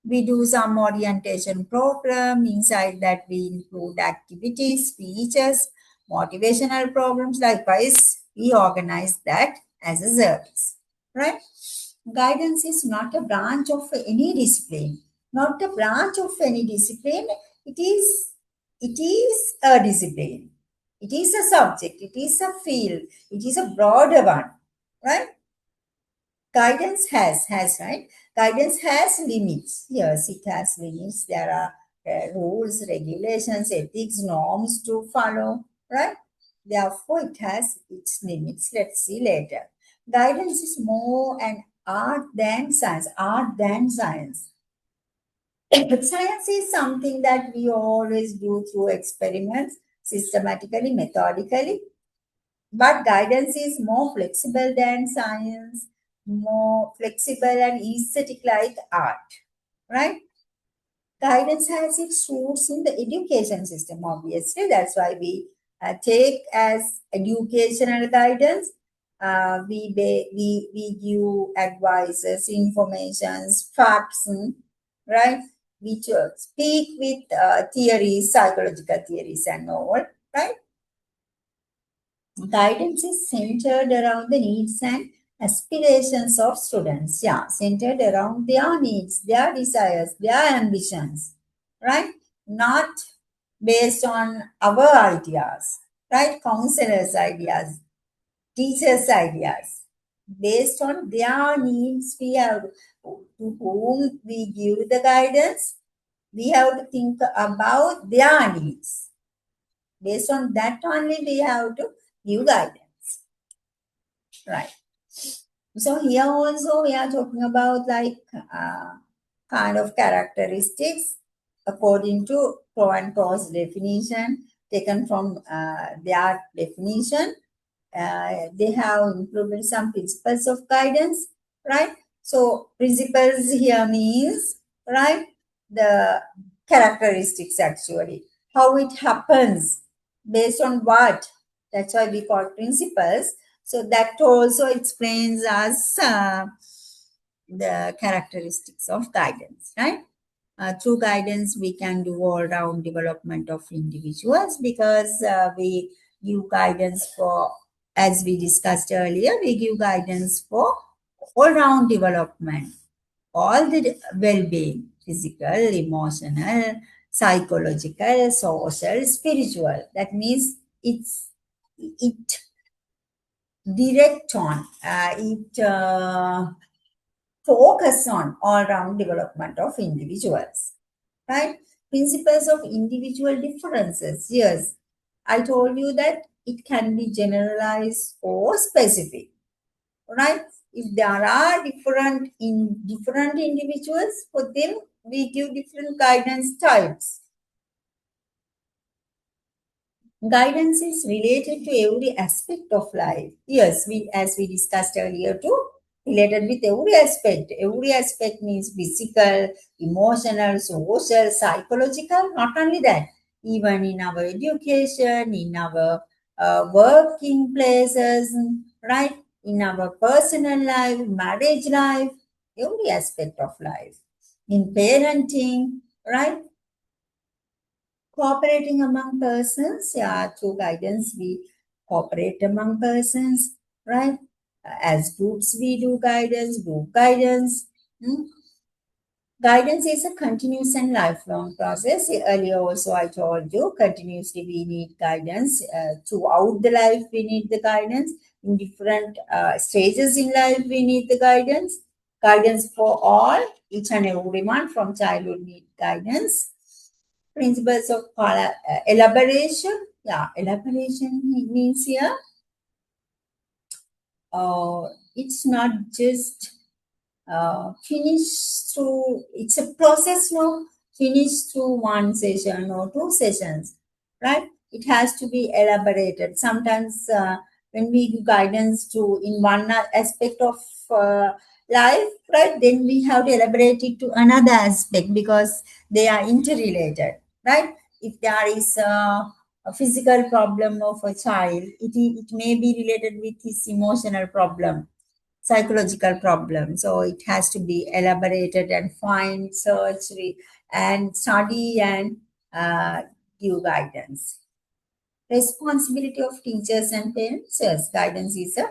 Speaker 2: We do some orientation program. Inside that, we include activities, speeches, motivational programs. Likewise, we organize that as a service, right? Guidance is not a branch of any discipline. Not a branch of any discipline. It is a discipline. It is a subject. It is a field. It is a broader one, right? Guidance has, right? Guidance has limits. Yes, it has limits. There are rules, regulations, ethics, norms to follow, right? Therefore, it has its limits. Let's see later. Guidance is more an art than science. Art than science. But science is something that we always do through experiments, systematically, methodically. But guidance is more flexible than science, more flexible and aesthetic like art, right? Guidance has its roots in the education system, obviously. That's why we take as educational guidance. we give advices, informations, facts, right? We speak with theories, psychological theories and all, right? Guidance is centered around the needs and aspirations of students. Yeah, centered around their needs, their desires, their ambitions, right? Not based on our ideas, right? Counselors' ideas, teachers' ideas. Based on their needs, we have to whom we give the guidance, we have to think about their needs. Based on that only, we have to give guidance. Right. So here also we are talking about like kind of characteristics according to pro and cons definition taken from their definition. They have included some principles of guidance, right? So principles here means, right, the characteristics actually, how it happens, based on what. That's why we call principles. So that also explains us the characteristics of guidance, right? Through guidance, we can do all-round development of individuals because we give guidance for, as we discussed earlier, we give guidance for all-round development, all the well-being, physical, emotional, psychological, social, spiritual. That means it direct on, it focus on all-round development of individuals, right? Principles of individual differences. Yes, I told you that it can be generalized or specific, right? If there are different individuals, for them we give different guidance types. Guidance is related to every aspect of life. Yes, as we discussed earlier too, related with every aspect. Every aspect means physical, emotional, social, psychological. Not only that, even in our education, in our working places, right? In our personal life, marriage life, every aspect of life. In parenting, right? Cooperating among persons, yeah, through guidance, we cooperate among persons, right? As groups, we do guidance, group guidance. Guidance is a continuous and lifelong process. Earlier also I told you, continuously we need guidance. Throughout the life, we need the guidance. In different stages in life, we need the guidance. Guidance for all, each and everyone from childhood need guidance. Principles of elaboration. Yeah, elaboration means here, it's not just finish through, it's a process, no, finish through one session or two sessions, right? It has to be elaborated. Sometimes when we give guidance to in one aspect of life, right, then we have to elaborate it to another aspect because they are interrelated, right? If there is a physical problem of a child, it may be related with his emotional problem, psychological problem. So it has to be elaborated and find, search, and study and give guidance. Responsibility of teachers and parents. Yes, guidance is a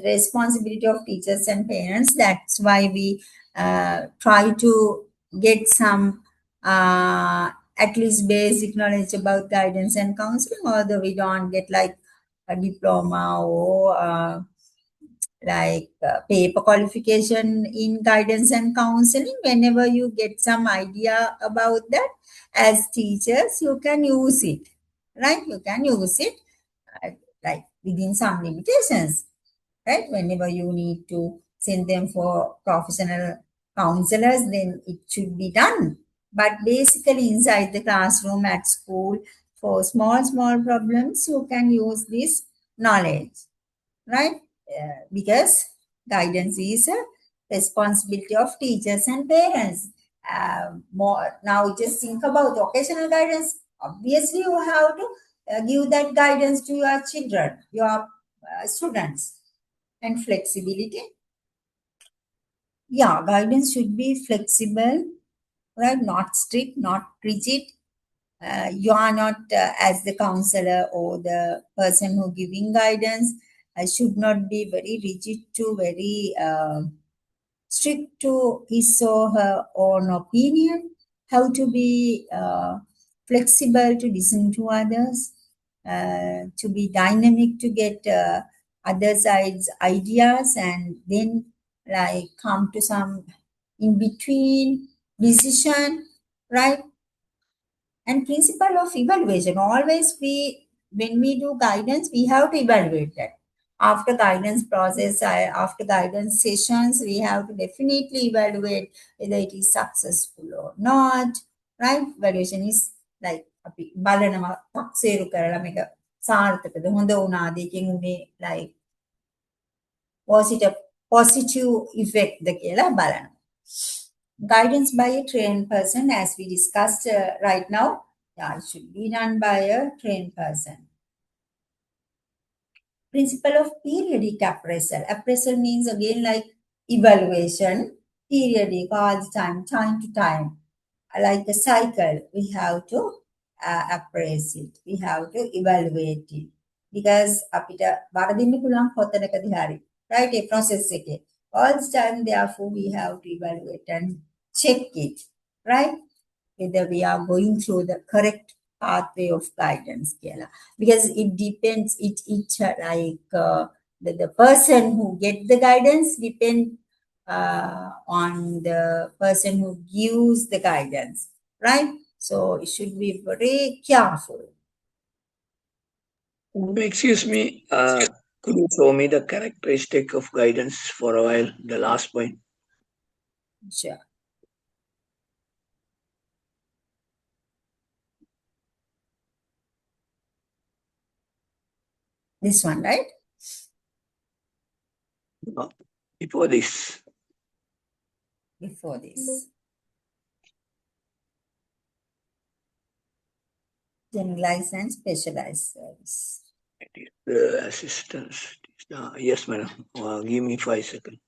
Speaker 2: responsibility of teachers and parents. That's why we try to get some at least basic knowledge about guidance and counseling, although we don't get like a diploma or like paper qualification in guidance and counseling. Whenever you get some idea about that, as teachers you can use it, right? You can use it like within some limitations, right? Whenever you need to send them for professional counselors, then it should be done. But basically inside the classroom at school, for small problems, you can use this knowledge, right? Because guidance is a responsibility of teachers and parents. More now, just think about occasional guidance. Obviously, you have to give that guidance to your children, your students, and flexibility. Yeah, guidance should be flexible, right? Not strict, not rigid. You are not, as the counselor or the person who giving guidance, should not be very rigid to very strict to his or her own opinion. How to be flexible to listen to others, to be dynamic to get other sides ideas, and then like come to some in between decision, right? And principle of evaluation, always when we do guidance, we have to evaluate that. After guidance process, after guidance sessions, we have to definitely evaluate whether it is successful or not, right? Evaluation is like අපි බලනවා තක්සේරු කරලා මේක සාර්ථකද හොඳ වුණාද එකෙන් උනේ like positive effect ද කියලා බලනවා. Guidance by a trained person, as we discussed right now, yeah, it should be done by a trained person. Principle of periodic appraisal. Appraisal means again like evaluation, periodic, all the time, time to time. Like a cycle, we have to appraise it. We have to evaluate it. Because අපිට වරදින්න පුළුවන් කොතනකදී හරි. Right? A process එකේ. All the time, therefore, we have to evaluate and check it. Right? Whether we are going through the correct pathway of guidance. Because it depends, it like the person who get the guidance depend on the person who gives the guidance, right? So it should be very careful.
Speaker 9: Excuse me, could you show me the characteristic of guidance for a while, the last point?
Speaker 2: Sure. This one, right?
Speaker 9: No, before this.
Speaker 2: Before this. Generalized and specialized service.
Speaker 9: Assistance. Yes, madam. Give me 5 seconds.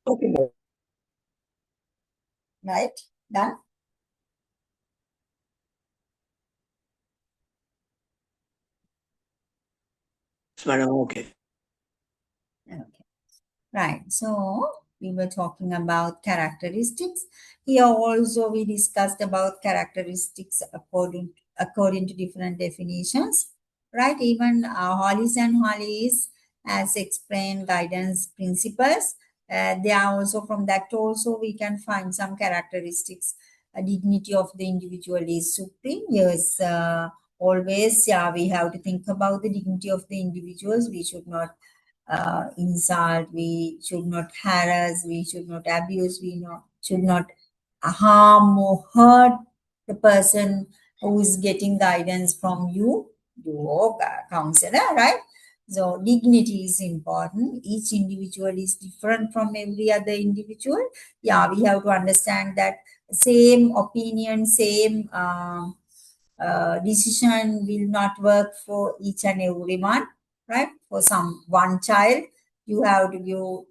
Speaker 9: Okay.
Speaker 2: Right? Done?
Speaker 9: Yes, madam. Okay.
Speaker 2: Okay. Right. So we were talking about characteristics. Here also we discussed about characteristics according to different definitions. Right. Even Hollis and Hollis has explained guidance principles. They are also from that also we can find some characteristics. Dignity of the individual is supreme. Yes. Always, yeah, we have to think about the dignity of the individuals. We should not insult, we should not harass, we should not abuse, should not harm or hurt the person who is getting guidance from you, your counselor, right? So dignity is important. Each individual is different from every other individual. Yeah, we have to understand that same opinion, same decision will not work for each and everyone, right? For one child, you have to give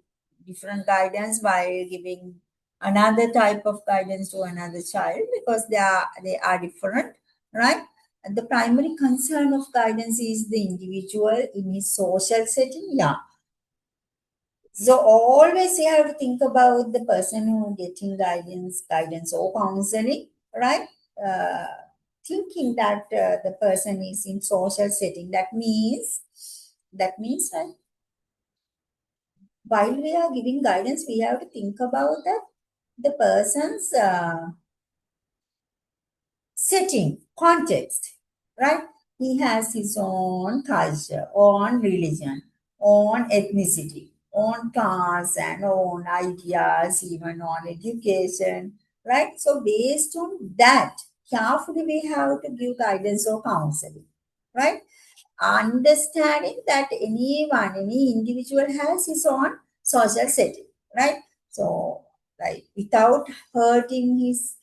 Speaker 2: different guidance while giving another type of guidance to another child because they are different, right? And the primary concern of guidance is the individual in his social setting. Yeah. So always you have to think about the person who getting guidance or counseling, right? Thinking that the person is in social setting. That means that while we are giving guidance, we have to think about that the person's setting, context, right? He has his own culture, own religion, own ethnicity, own class, and own ideas, even on education, right? So based on that, carefully we have to give guidance or counseling, right? Understanding that anyone, any individual has his own social setting, right? So, like, without hurting his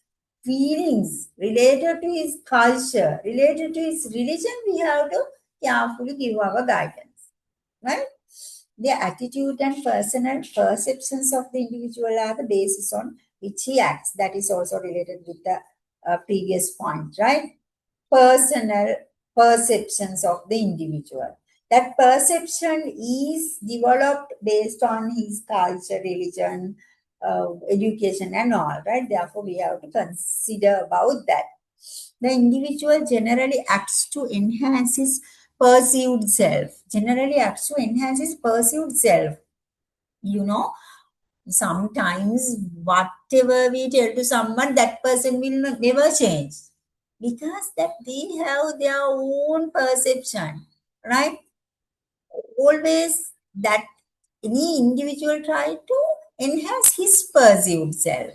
Speaker 2: feelings related to his culture, related to his religion, we have to carefully give our guidance, right? The attitude and personal perceptions of the individual are the basis on which he acts. That is also related with the previous point, right? Personal perceptions of the individual. That perception is developed based on his culture, religion, education, and all, right? Therefore, we have to consider about that. The individual generally acts to enhance his perceived self. Generally acts to enhance his perceived self. You know, sometimes whatever we tell to someone, that person will never change because that they have their own perception, right? Always that any individual try to enhance his perceived self,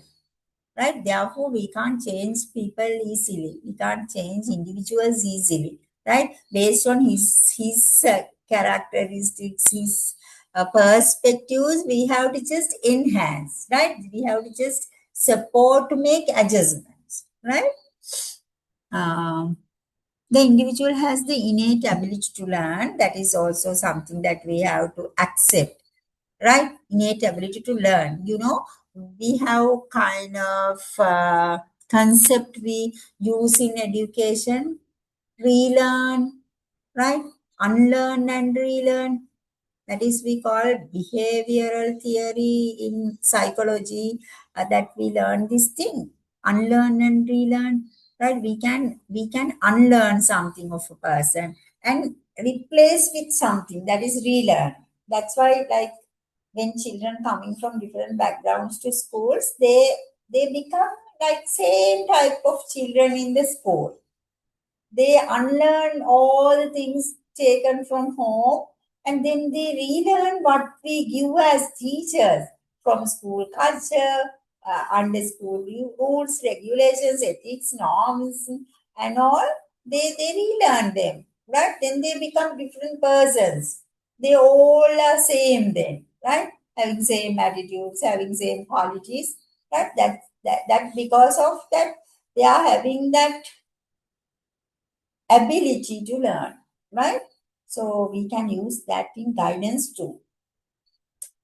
Speaker 2: right? Therefore, we can't change people easily. We can't change individuals easily, right? Based on his characteristics, his perspectives, we have to just enhance, right? We have to just support to make adjustments, right? The individual has the innate ability to learn. That is also something that we have to accept, right? Innate ability to learn. You know, we have kind of concept we use in education: relearn, right? Unlearn and relearn. That is, we call behavioral theory in psychology, that we learn this thing, unlearn and relearn, right? We can unlearn something of a person and replace with something, that is relearn. That's why, like, when children coming from different backgrounds to schools, they become like same type of children in the school. They unlearn all the things taken from home and then they relearn what we give as teachers from school culture, under school rules, regulations, ethics, norms, and all. They relearn them, right? Then they become different persons. They all are same then, right? Having same attitudes, having same qualities, right? That because of that, they are having that ability to learn, right? So we can use that in guidance too.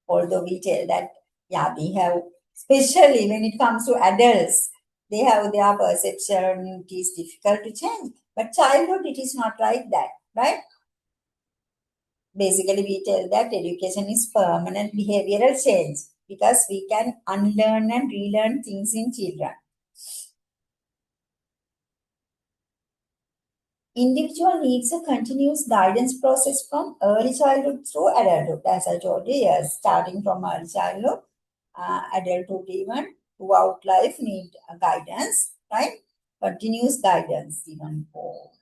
Speaker 2: Although we tell that, yeah, we have, especially when it comes to adults, they have their perception, it is difficult to change. But childhood, it is not like that, right? Basically, we tell that education is permanent behavioral change because we can unlearn and relearn things in children. Individual needs a continuous guidance process from early childhood through adulthood. As I told you, yes, starting from early childhood, adulthood even throughout life need guidance, right? Continuous guidance even for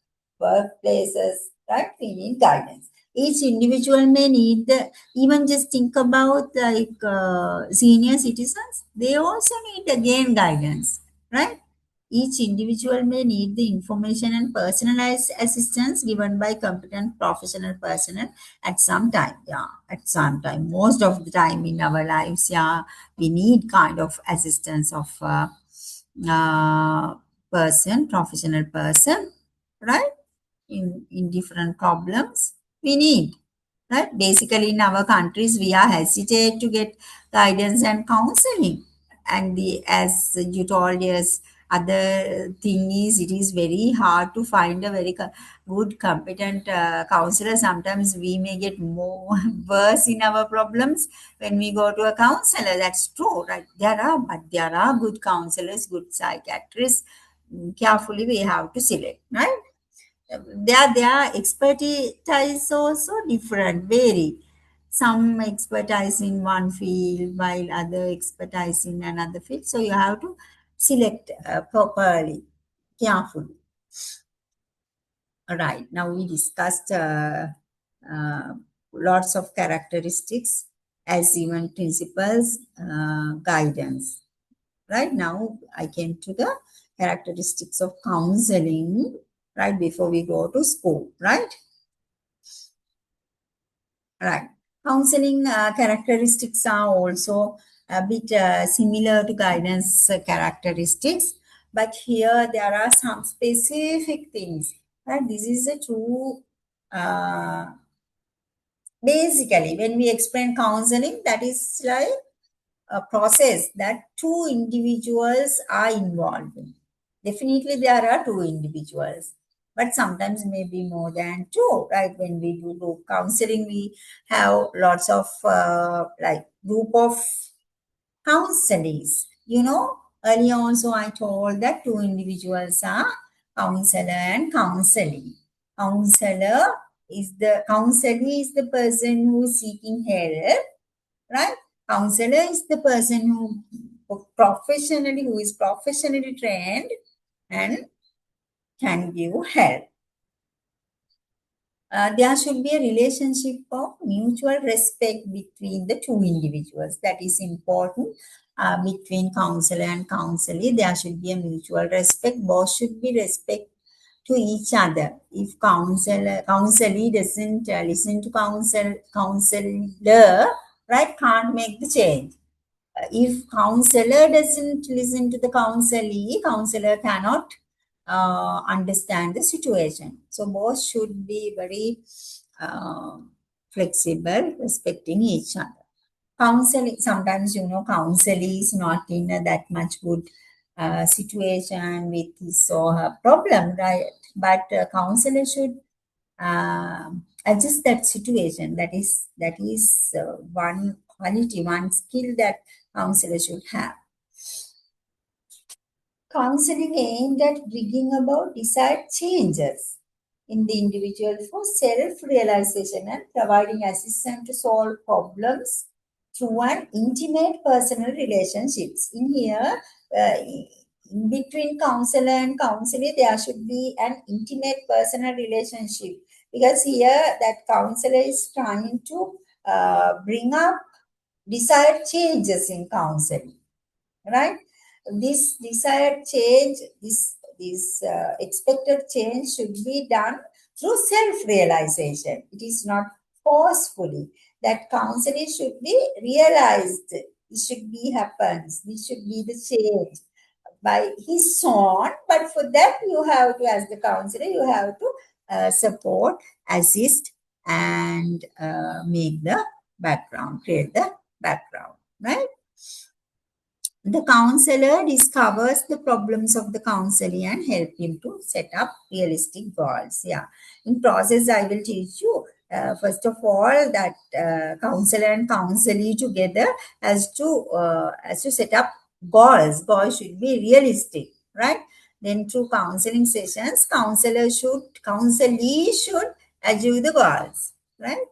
Speaker 2: workplaces, right? We need guidance. Each individual may need even just think about like senior citizens, they also need again guidance, right? Each individual may need the information and personalized assistance given by competent professional personnel at some time. Yeah, at some time. Most of the time in our lives, yeah, we need kind of assistance of professional person, right? In different problems we need, right? Basically, in our countries, we are hesitate to get guidance and counseling. And as you told us, other thing is it is very hard to find a very good, competent counselor. Sometimes we may get more worse in our problems when we go to a counselor. That's true, right? There are good counselors, good psychiatrists. Carefully, we have to select, right? Their expertise is also different, vary. Some expertise in one field while other expertise in another field. So you have to select properly, carefully. All right. Now we discussed lots of characteristics as given principles, guidance. Right now, I came to the characteristics of counseling right before we go to school, right? Right. Counseling characteristics are also a bit similar to guidance characteristics, but here there are some specific things. Right? This is a true, basically, when we explain counseling, that is like a process that two individuals are involved in. Definitely, there are two individuals, but sometimes maybe more than two, right? When we do group counseling, we have lots of like group of counselors. You know, earlier also I told that two individuals are counselor and counselee. Counselee is the person who is seeking help, right? Counselor is the person who is professionally trained and can give help. There should be a relationship of mutual respect between the two individuals. That is important. Between counselor and counselee, there should be a mutual respect. Both should be respect to each other. If counselee doesn't listen to counselor, right, can't make the change. If counselor doesn't listen to the counselee, counselor cannot understand the situation. So both should be very flexible, respecting each other. Counseling, sometimes, counselee is not in that much good situation with his or her problem, right? But counselor should adjust that situation. That is one quality, one skill that counselor should have. Counseling aimed at bringing about desired changes in the individual for self-realization and providing assistance to solve problems through an intimate personal relationships. In here, in between counselor and counselee, there should be an intimate personal relationship, because here that counselor is trying to bring up desired changes in counseling, right? This desired change, this expected change should be done through self-realization. It is not forcefully. That counseling should be realized. It should be happens. This should be the change by his own. But for that, you have to, as the counselor, you have to support, assist, and make the background, create the background, right? The counselor discovers the problems of the counselee and help him to set up realistic goals. Yeah. In process, I will teach you, first of all, that counselor and counselee together as to set up goals. Goals should be realistic, right? Then through counseling sessions, counselee should achieve the goals, right?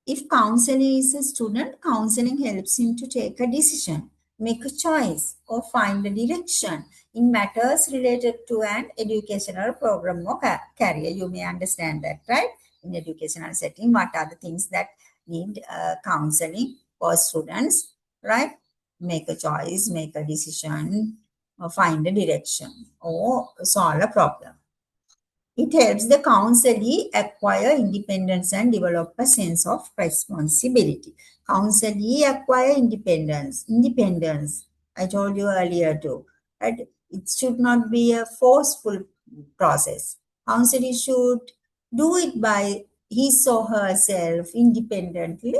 Speaker 2: If counseling is a student, counseling helps him to take a decision, make a choice, or find a direction in matters related to an educational program or career. You may understand that, right? In educational setting, what are the things that need counseling for students, right? Make a choice, make a decision, or find a direction, or solve a problem. It helps the counselee acquire independence and develop a sense of responsibility. Counselee acquire independence. Independence, I told you earlier too. Right? It should not be a forceful process. Counselee should do it by his or herself independently.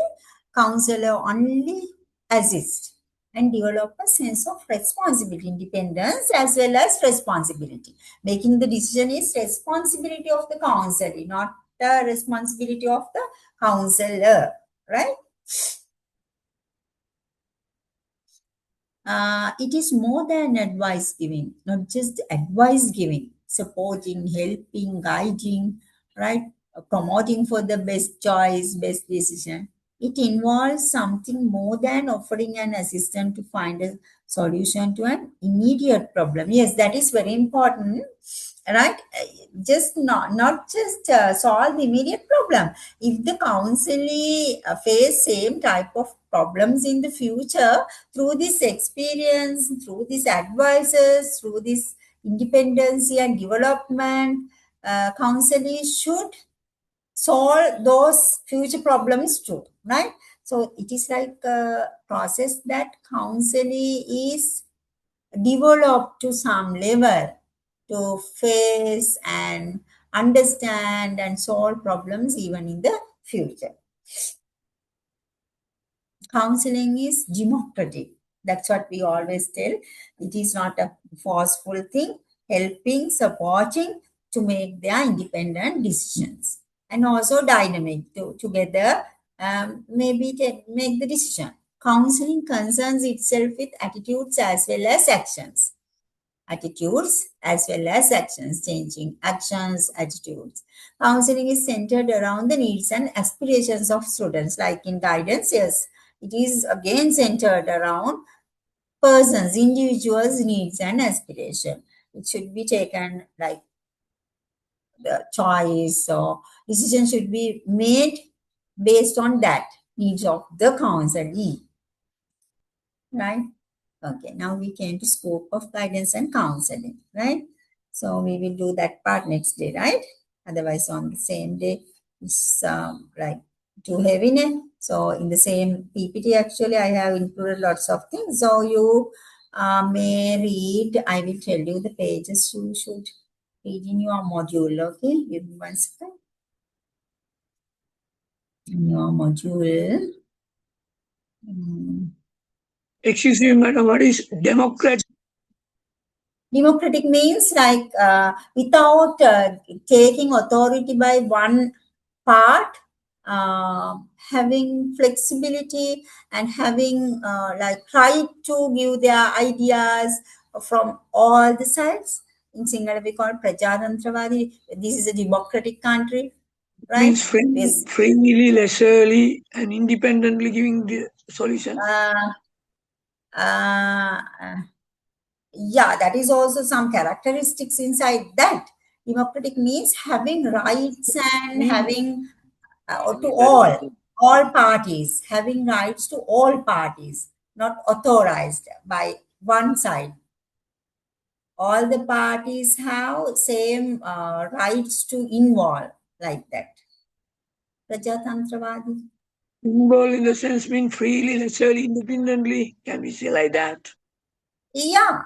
Speaker 2: Counselor only assist and develop a sense of responsibility, independence as well as responsibility. Making the decision is responsibility of the counselor, not the responsibility of the counselor, right? It is more than advice giving, not just advice giving, supporting, helping, guiding, right? Promoting for the best choice, best decision. It involves something more than offering an assistant to find a solution to an immediate problem. Yes, that is very important, right? Just not just solve the immediate problem. If the counselee face same type of problems in the future, through this experience, through these advices, through this independency and development, counselee should solve those future problems too, right? So it is like a process that counseling is developed to some level to face and understand and solve problems even in the future. Counseling is democratic. That's what we always tell. It is not a forceful thing, helping, supporting to make their independent decisions. And also dynamic to together maybe make the decision. Counseling concerns itself with attitudes as well as actions. Attitudes as well as actions, changing actions, attitudes. Counseling is centered around the needs and aspirations of students, like in guidance, yes, it is again centered around persons, individuals' needs and aspiration. It should be taken like the choice or decision should be made based on that needs of the counselee, right? Okay, now we came to scope of guidance and counseling, right? So we will do that part next day, right? Otherwise, on the same day, it's like too heavy. So in the same PPT, actually, I have included lots of things. So you may read. I will tell you the pages you should read in your module. Okay, give me 1 second. In your module.
Speaker 9: Excuse me, madam, what is democrat?
Speaker 2: Democratic means like without taking authority by one part, having flexibility and having like try to give their ideas from all the sides. In Sinhala we call Prajatantravadi. This is a democratic country, right?
Speaker 9: Means freely, leisurely, and independently giving the solutions.
Speaker 2: Yeah, that is also some characteristics inside that. Democratic means having rights and having to all parties, having rights to all parties, not authorized by one side. All the parties have same rights to involve, like that. Prajatantravadi.
Speaker 9: Involved in the sense mean freely, leisurely, independently. Can we say like that?
Speaker 2: Yeah.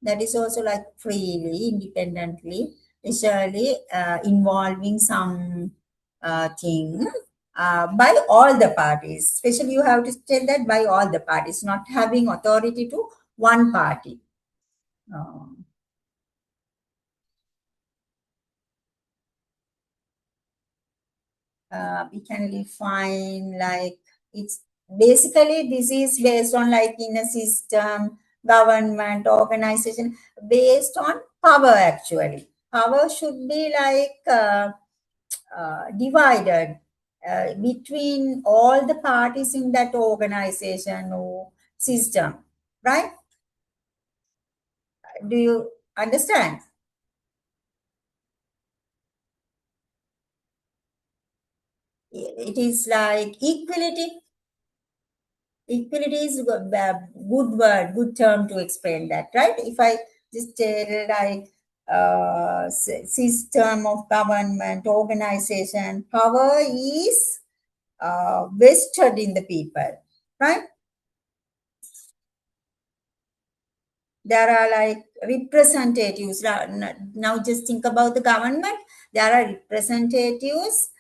Speaker 2: That is also like freely, independently, leisurely, involving some thing by all the parties. Especially you have to tell that by all the parties, not having authority to one party. We can define like it's basically this is based on like in a system, government, organization, based on power actually. Power should be like divided between all the parties in that organization or system, right? Do you understand? It is like equality. Equality is a good word, good term to explain that, right? If I just tell like system of government, organization, power is vested in the people, right? There are like representatives. Now just think about the government. There are representatives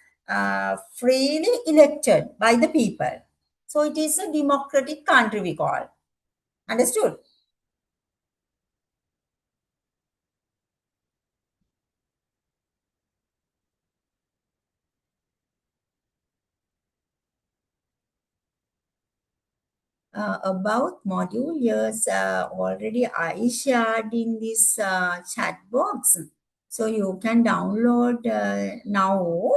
Speaker 2: freely elected by the people. So it is a democratic country we call. Understood? About module, yes, already I shared in this chat box. So you can download now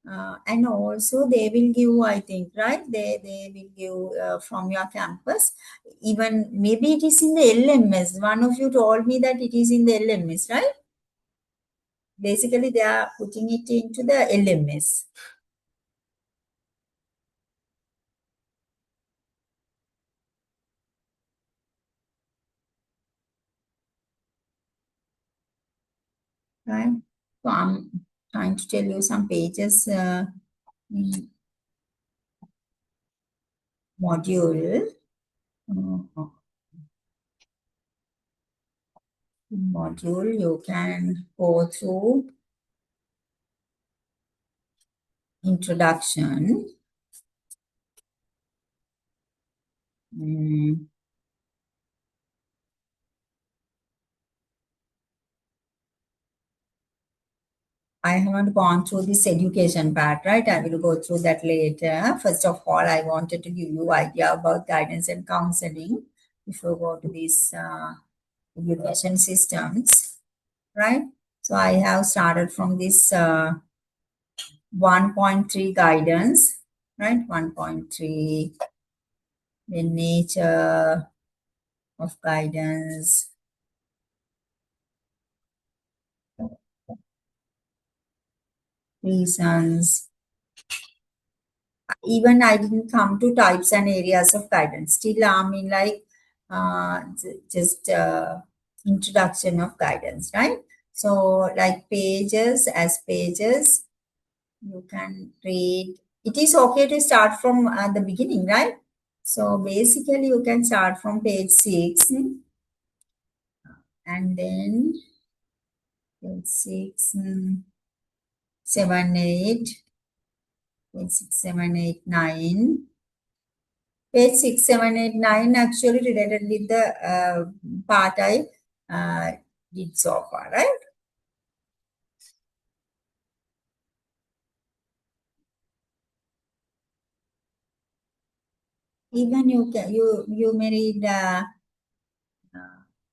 Speaker 2: And also they will give, I think, right? They will give from your campus. Even maybe it is in the LMS. One of you told me that it is in the LMS, right? Basically, they are putting it into the LMS. Right? So I'm trying to tell you some pages in module. Module, you can go through introduction. I haven't gone through this education part, right? I will go through that later. First of all, I wanted to give you idea about guidance and counseling before go to these education systems, right? So I have started from this 1.3 guidance, right? 1.3, the nature of guidance, reasons. Even I didn't come to types and areas of guidance. Still, I mean, like just introduction of guidance, right? So, like pages, as pages, you can read. It is okay to start from the beginning, right? So, basically, you can start from page 6 and then page 6, 7, 8, page 6, 7, 8, 9. Page 6, 7, 8, 9 actually related with the part I did so far, right? Even you may read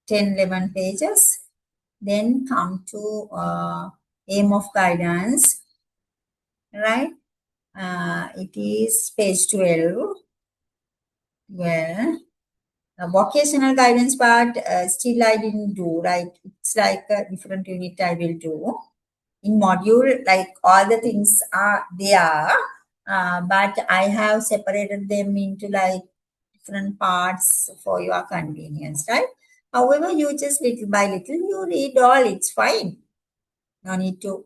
Speaker 2: 10, 11 pages, then come to aim of guidance, right? It is page 12. Well, vocational guidance part still I didn't do, right? It's like a different unit I will do. In module, like all the things are there, but I have separated them into like different parts for your convenience, right? However, you just little by little, you read all, it's fine. No need to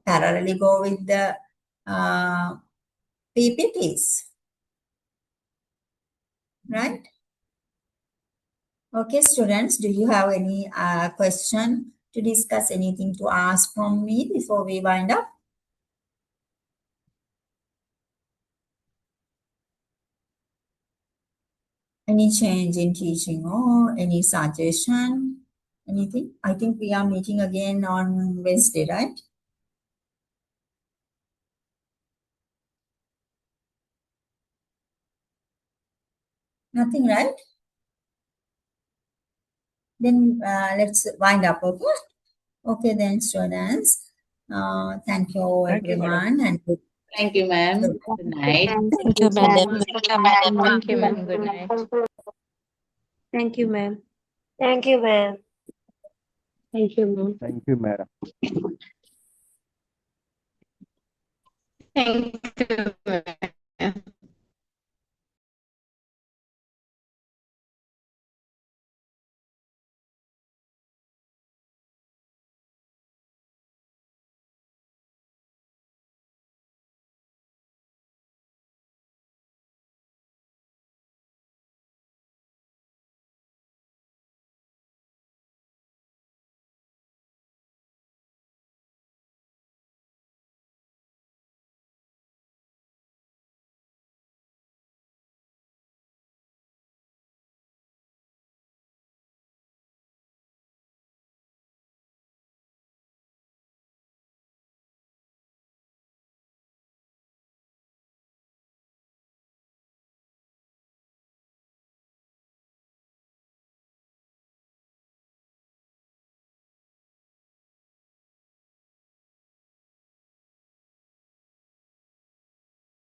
Speaker 2: parallelly go with the PPTs, right? Okay, students, do you have any question to discuss, anything to ask from me before we wind up? Any change in teaching or any suggestion? Anything? I think we are meeting again on Wednesday, right? Nothing, right? Then let's wind up, okay? Okay, then, students. Thank you,
Speaker 6: Thank you, madam.
Speaker 2: everyone. And
Speaker 7: Thank you, ma'am. Good night.
Speaker 3: Thank you, madam.
Speaker 8: Thank you, ma'am. Good night.
Speaker 5: Thank you, ma'am.
Speaker 8: Thank you, ma'am.
Speaker 7: Thank you, ma'am.
Speaker 10: Thank you, madam.
Speaker 8: Thank you.